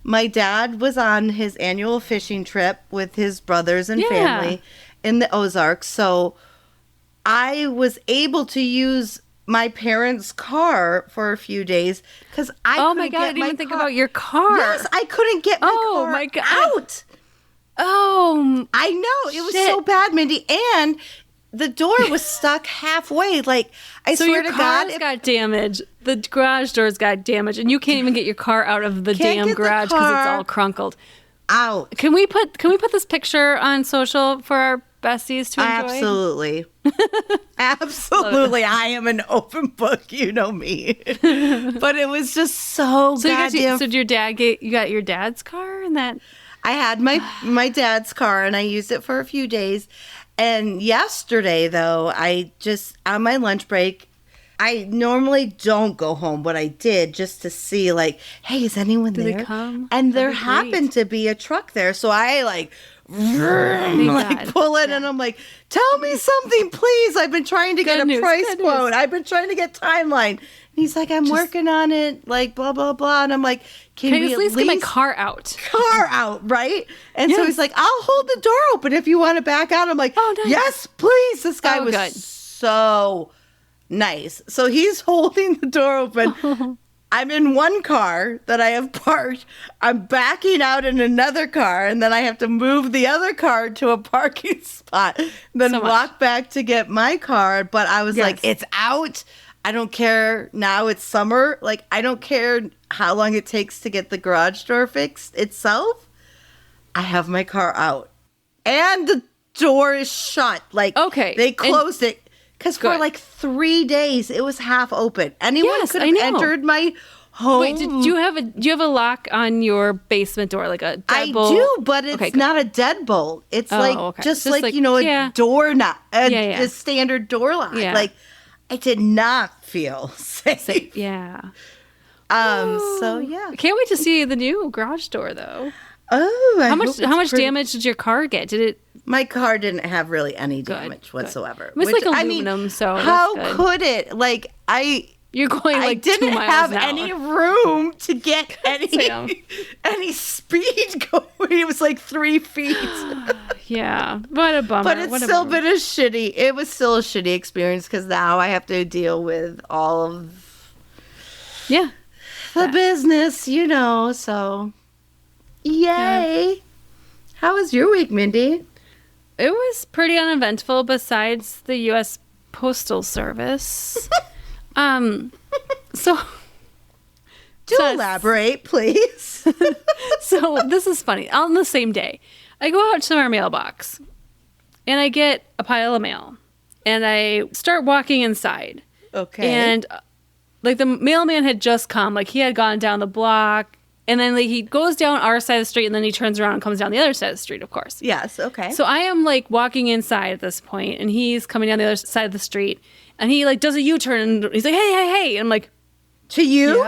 my dad was on his annual fishing trip with his brothers and family in the Ozarks, so I was able to use my parents' car for a few days because I couldn't my God, get I didn't even think car. about your car. Yes, I couldn't get my car my God. out. Oh, I know. It was so bad, Mindy. And the door was stuck halfway. Like, I swear to God. So your car's got damaged. The garage doors got damaged. And you can't even get your car out of the damn garage because it's all crunkled. Out. Can we put this picture on social for our besties to enjoy? Absolutely. Absolutely. I am an open book. You know me. But it was just so goddamn. So did your dad you got your dad's car and that? I had my dad's car and I used it for a few days. And yesterday, though, I just, on my lunch break, I normally don't go home, but I did just to see, like, hey, is anyone there? Did they come? And there happened to be a truck there. So I, like, pull in and I'm like, tell me something, please. I've been trying to get a price quote. I've been trying to get timeline. And he's like, I'm working on it, like, blah, blah, blah. And I'm like, can we at least get my car out? Car out, right? And so he's like, I'll hold the door open if you want to back out. I'm like, oh, nice. Yes, please. This guy was so nice. So he's holding the door open. I'm in one car that I have parked. I'm backing out in another car, and then I have to move the other car to a parking spot, then walk back to get my car. But I was like, it's out. I don't care. Now it's summer. Like, I don't care how long it takes to get the garage door fixed itself. I have my car out. And the door is shut. Like, they closed it. Because for like 3 days, it was half open. Anyone could have entered my home. Wait, do you have a lock on your basement door, like a deadbolt? I do, but it's not a deadbolt. It's just like a door knob, a standard door lock. Yeah. Like, I did not feel safe. Yeah. So yeah. Can't wait to see the new garage door, though. Oh, how much damage did your car get? Did it? My car didn't have really any damage whatsoever. It was like aluminum, so how could it? Like, You're going like 2 didn't miles have an hour. any room to get Sam. any speed going. It was like 3 feet. Yeah, what a bummer. But it's still been it was still a shitty experience because now I have to deal with all of the business, you know, so yay. Yeah. How was your week, Mindy? It was pretty uneventful besides the U.S. Postal Service. So elaborate, please. So this is funny. On the same day, I go out to our mailbox and I get a pile of mail and I start walking inside. Okay. And like the mailman had just come, like he had gone down the block and then like he goes down our side of the street and then he turns around and comes down the other side of the street, of course. Yes. Okay. So I am like walking inside at this point and he's coming down the other side of the street and he like does a U-turn and he's like, hey. And I'm like, to you?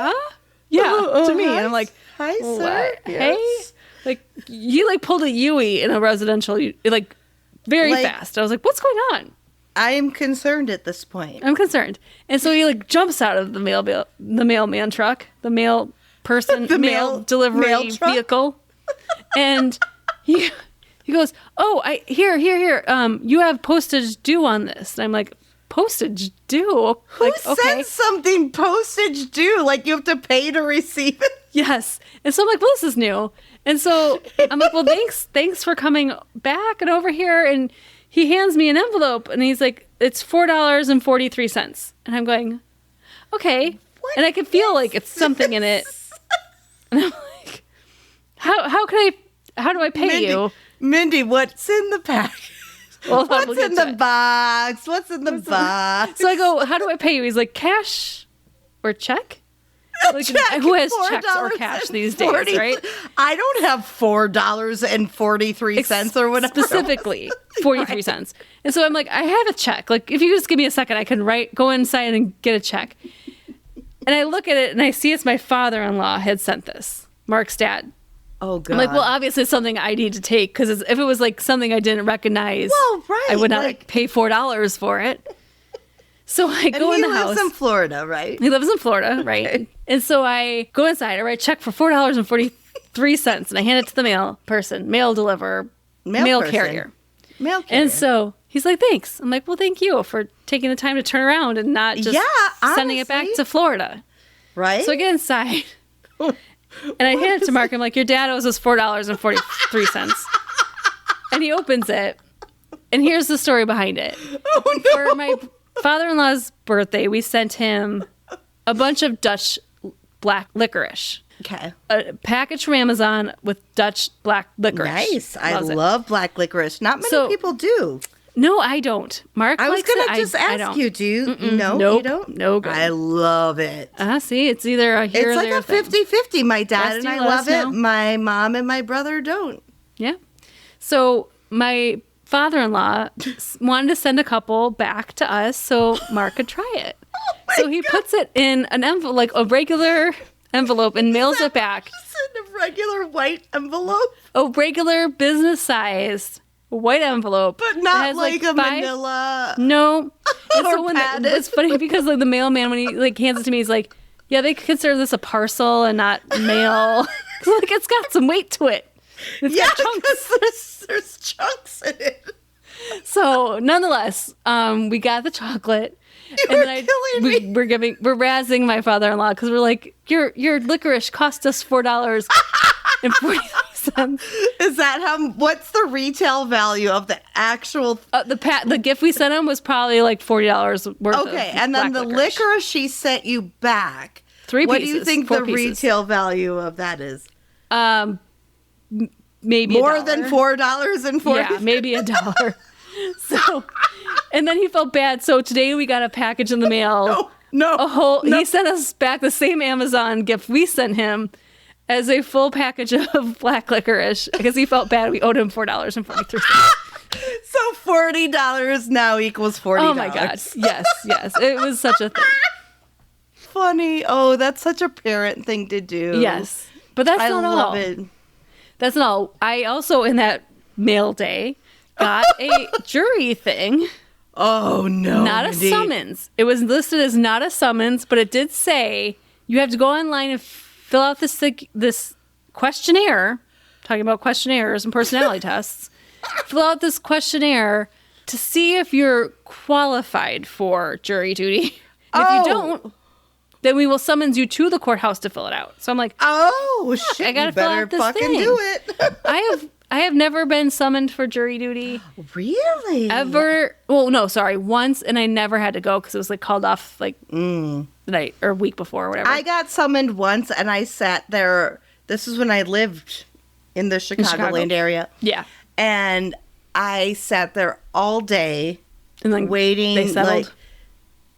Yeah, to me. And I'm like, hi, sir. Yes. Hey? Like, he like pulled a Yui in a residential, like very fast. I was like, what's going on? I am concerned at this point. I'm concerned. And so he like jumps out of the mailman truck, the mail person, the mail delivery vehicle. And he goes, oh, here. You have postage due on this. And I'm like, postage due? Who sends something postage due? Like you have to pay to receive it? Yes. And so I'm like, well, this is new. And so I'm like, well, thanks for coming back and over here. And he hands me an envelope and he's like, it's $4.43. And I'm going, okay. And I can feel like it's something in it. And I'm like, how do I pay you? Mindy, what's in the package? Well, What's in the box? What's in the box? So I go, how do I pay you? He's like, cash or check? Like, check. Who has checks or cash these days, right? I don't have $4.43 or whatever. Specifically, 43 cents. And so I'm like, I have a check. Like, if you just give me a second, I can go inside and get a check. And I look at it and I see it's my father-in-law had sent this, Mark's dad. Oh, God. I'm like, well, obviously it's something I need to take because if it was like something I didn't recognize, I would not pay $4 for it. So I go in the house. He lives in Florida, right? He lives in Florida, right? Okay. And so I go inside, I write a check for $4.43 and I hand it to the mail person, mail carrier. Mail carrier. And so he's like, thanks. I'm like, well, thank you for taking the time to turn around and not just sending it back to Florida. Right. So I get inside. And I hand it to Mark. I'm like, your dad owes us $4.43. And he opens it. And here's the story behind it. Oh, no. For my father-in-law's birthday, we sent him a bunch of Dutch black licorice. Okay. A package from Amazon with Dutch black licorice. Nice. I love black licorice. Not many people do. No, I don't. Mark I was likes going to just ask you, do you? No, nope, you don't? No good. I love it. See, it's either a here or there It's like a 50-50. My dad and I love it. Know. My mom and my brother don't. Yeah. So my father-in-law wanted to send a couple back to us so Mark could try it. So he puts it in an envelope, like a regular envelope, and mails it back. Just in a regular white envelope? A regular business-sized white envelope, but not like a manila. No. And so it's funny because like the mailman, when he like hands it to me, he's like, "Yeah, they consider this a parcel and not mail. Like it's got some weight to it. It's got chunks. Because there's chunks in it." So nonetheless, we got the chocolate. We're razzing my father-in-law because we're like, your licorice cost us $4.43. Is that what's the retail value of the actual? The gift we sent him was probably like $40 worth. Okay, and then the licorice she sent you back. 3 pieces. What do you think the retail value of that is? Maybe more than $4.40. Yeah, maybe $1. So, and then he felt bad. So today we got a package in the mail. No. He sent us back the same Amazon gift we sent him as a full package of black licorice because he felt bad. We owed him $4.43. So $40 now equals $40. Oh my God. Yes. It was such a thing. Funny. Oh, that's such a parent thing to do. Yes. But that's not all. I love it. That's not all. I also, in that mail day, got a jury thing. Oh, no. Not a summons. It was listed as not a summons, but it did say you have to go online and fill out this questionnaire, talking about questionnaires and personality tests. Fill out this questionnaire to see if you're qualified for jury duty. If you don't, then we will summons you to the courthouse to fill it out. So I'm like, oh, shit, I gotta you better fill out this fucking thing. do it. I have never been summoned for jury duty. Really? Ever. Well, no, sorry. Once, and I never had to go because it was like called off like the night or week before or whatever. I got summoned once and I sat there. This is when I lived in the Chicagoland area. Yeah. And I sat there all day and like waiting. They settled.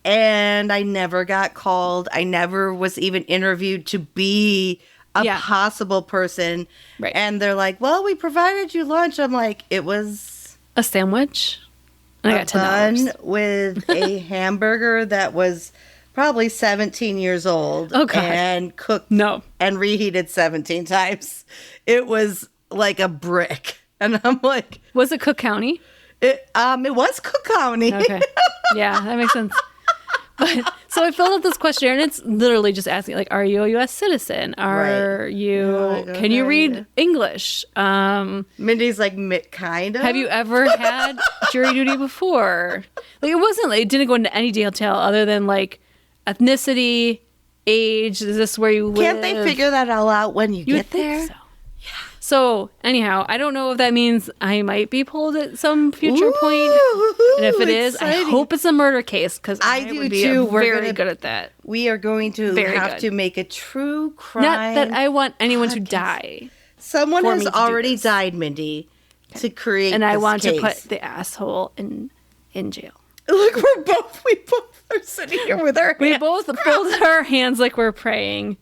And I never got called. I never was even interviewed to be a possible person. Right. And they're like, well, we provided you lunch. I'm like, it was a sandwich. And I got $10 bun with a hamburger that was probably 17 years old. Oh, God. And cooked and reheated 17 times. It was like a brick. And I'm like, was it Cook County? It was Cook County. Okay. Yeah, that makes sense. But, so I filled out this questionnaire, and it's literally just asking, like, are you a U.S. citizen? Can you read English? Mindy's like, kind of. Have you ever had jury duty before? Like, it didn't go into any detail other than, like, ethnicity, age, is this where you live? Can't they figure that all out when you get there? So. Yeah. So, anyhow, I don't know if that means I might be pulled at some future point. And if it is, I hope it's a murder case because I do would be too. We're very good at that. We are going to have to make a true crime. Not that I want anyone to die. Someone has already died, Mindy, to create and I this want case. to put the asshole in jail. Look, we both are sitting here with our hands. We both fold our hands like we're praying.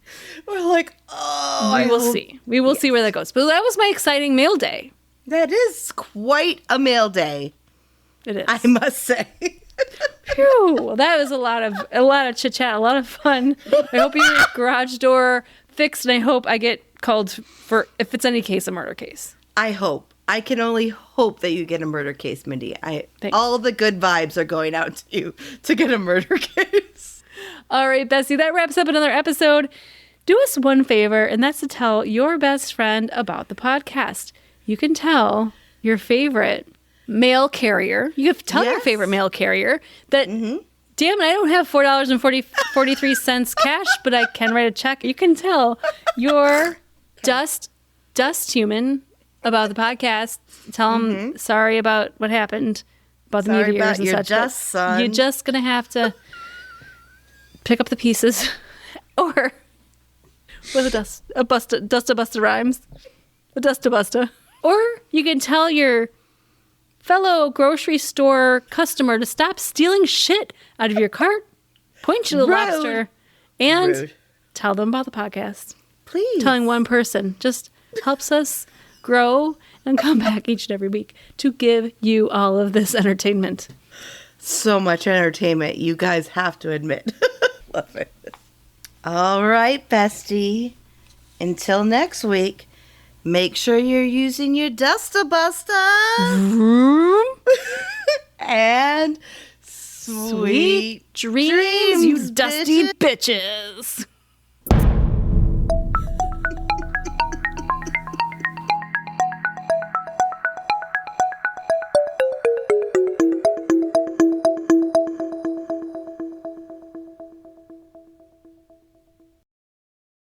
We're like, oh, we will see. We will see where that goes. But that was my exciting mail day. That is quite a mail day. It is. I must say. Phew, that was a lot of chit chat, a lot of fun. I hope your garage door fixed, and I hope I get called for, if it's any case, a murder case. I hope. I can only hope that you get a murder case, Mindy. Thanks. All the good vibes are going out to you to get a murder case. All right, Bessie, that wraps up another episode. Do us one favor, and that's to tell your best friend about the podcast. You can tell your favorite mail carrier. You can tell your favorite mail carrier that, damn it, I don't have $4.43 cash, but I can write a check. You can tell your dust human about the podcast. Tell them sorry about what happened, about the meteors and such. Son. You're just going to have to pick up the pieces or with a Busta rhymes. A Dusta. Or you can tell your fellow grocery store customer to stop stealing shit out of your cart, point you to the lobster, and tell them about the podcast. Please. Telling one person just helps us grow and come back each and every week to give you all of this entertainment. So much entertainment, you guys have to admit. Love it. All right, bestie. Until next week, make sure you're using your Dusta and sweet dreams, you bitches. dusty bitches.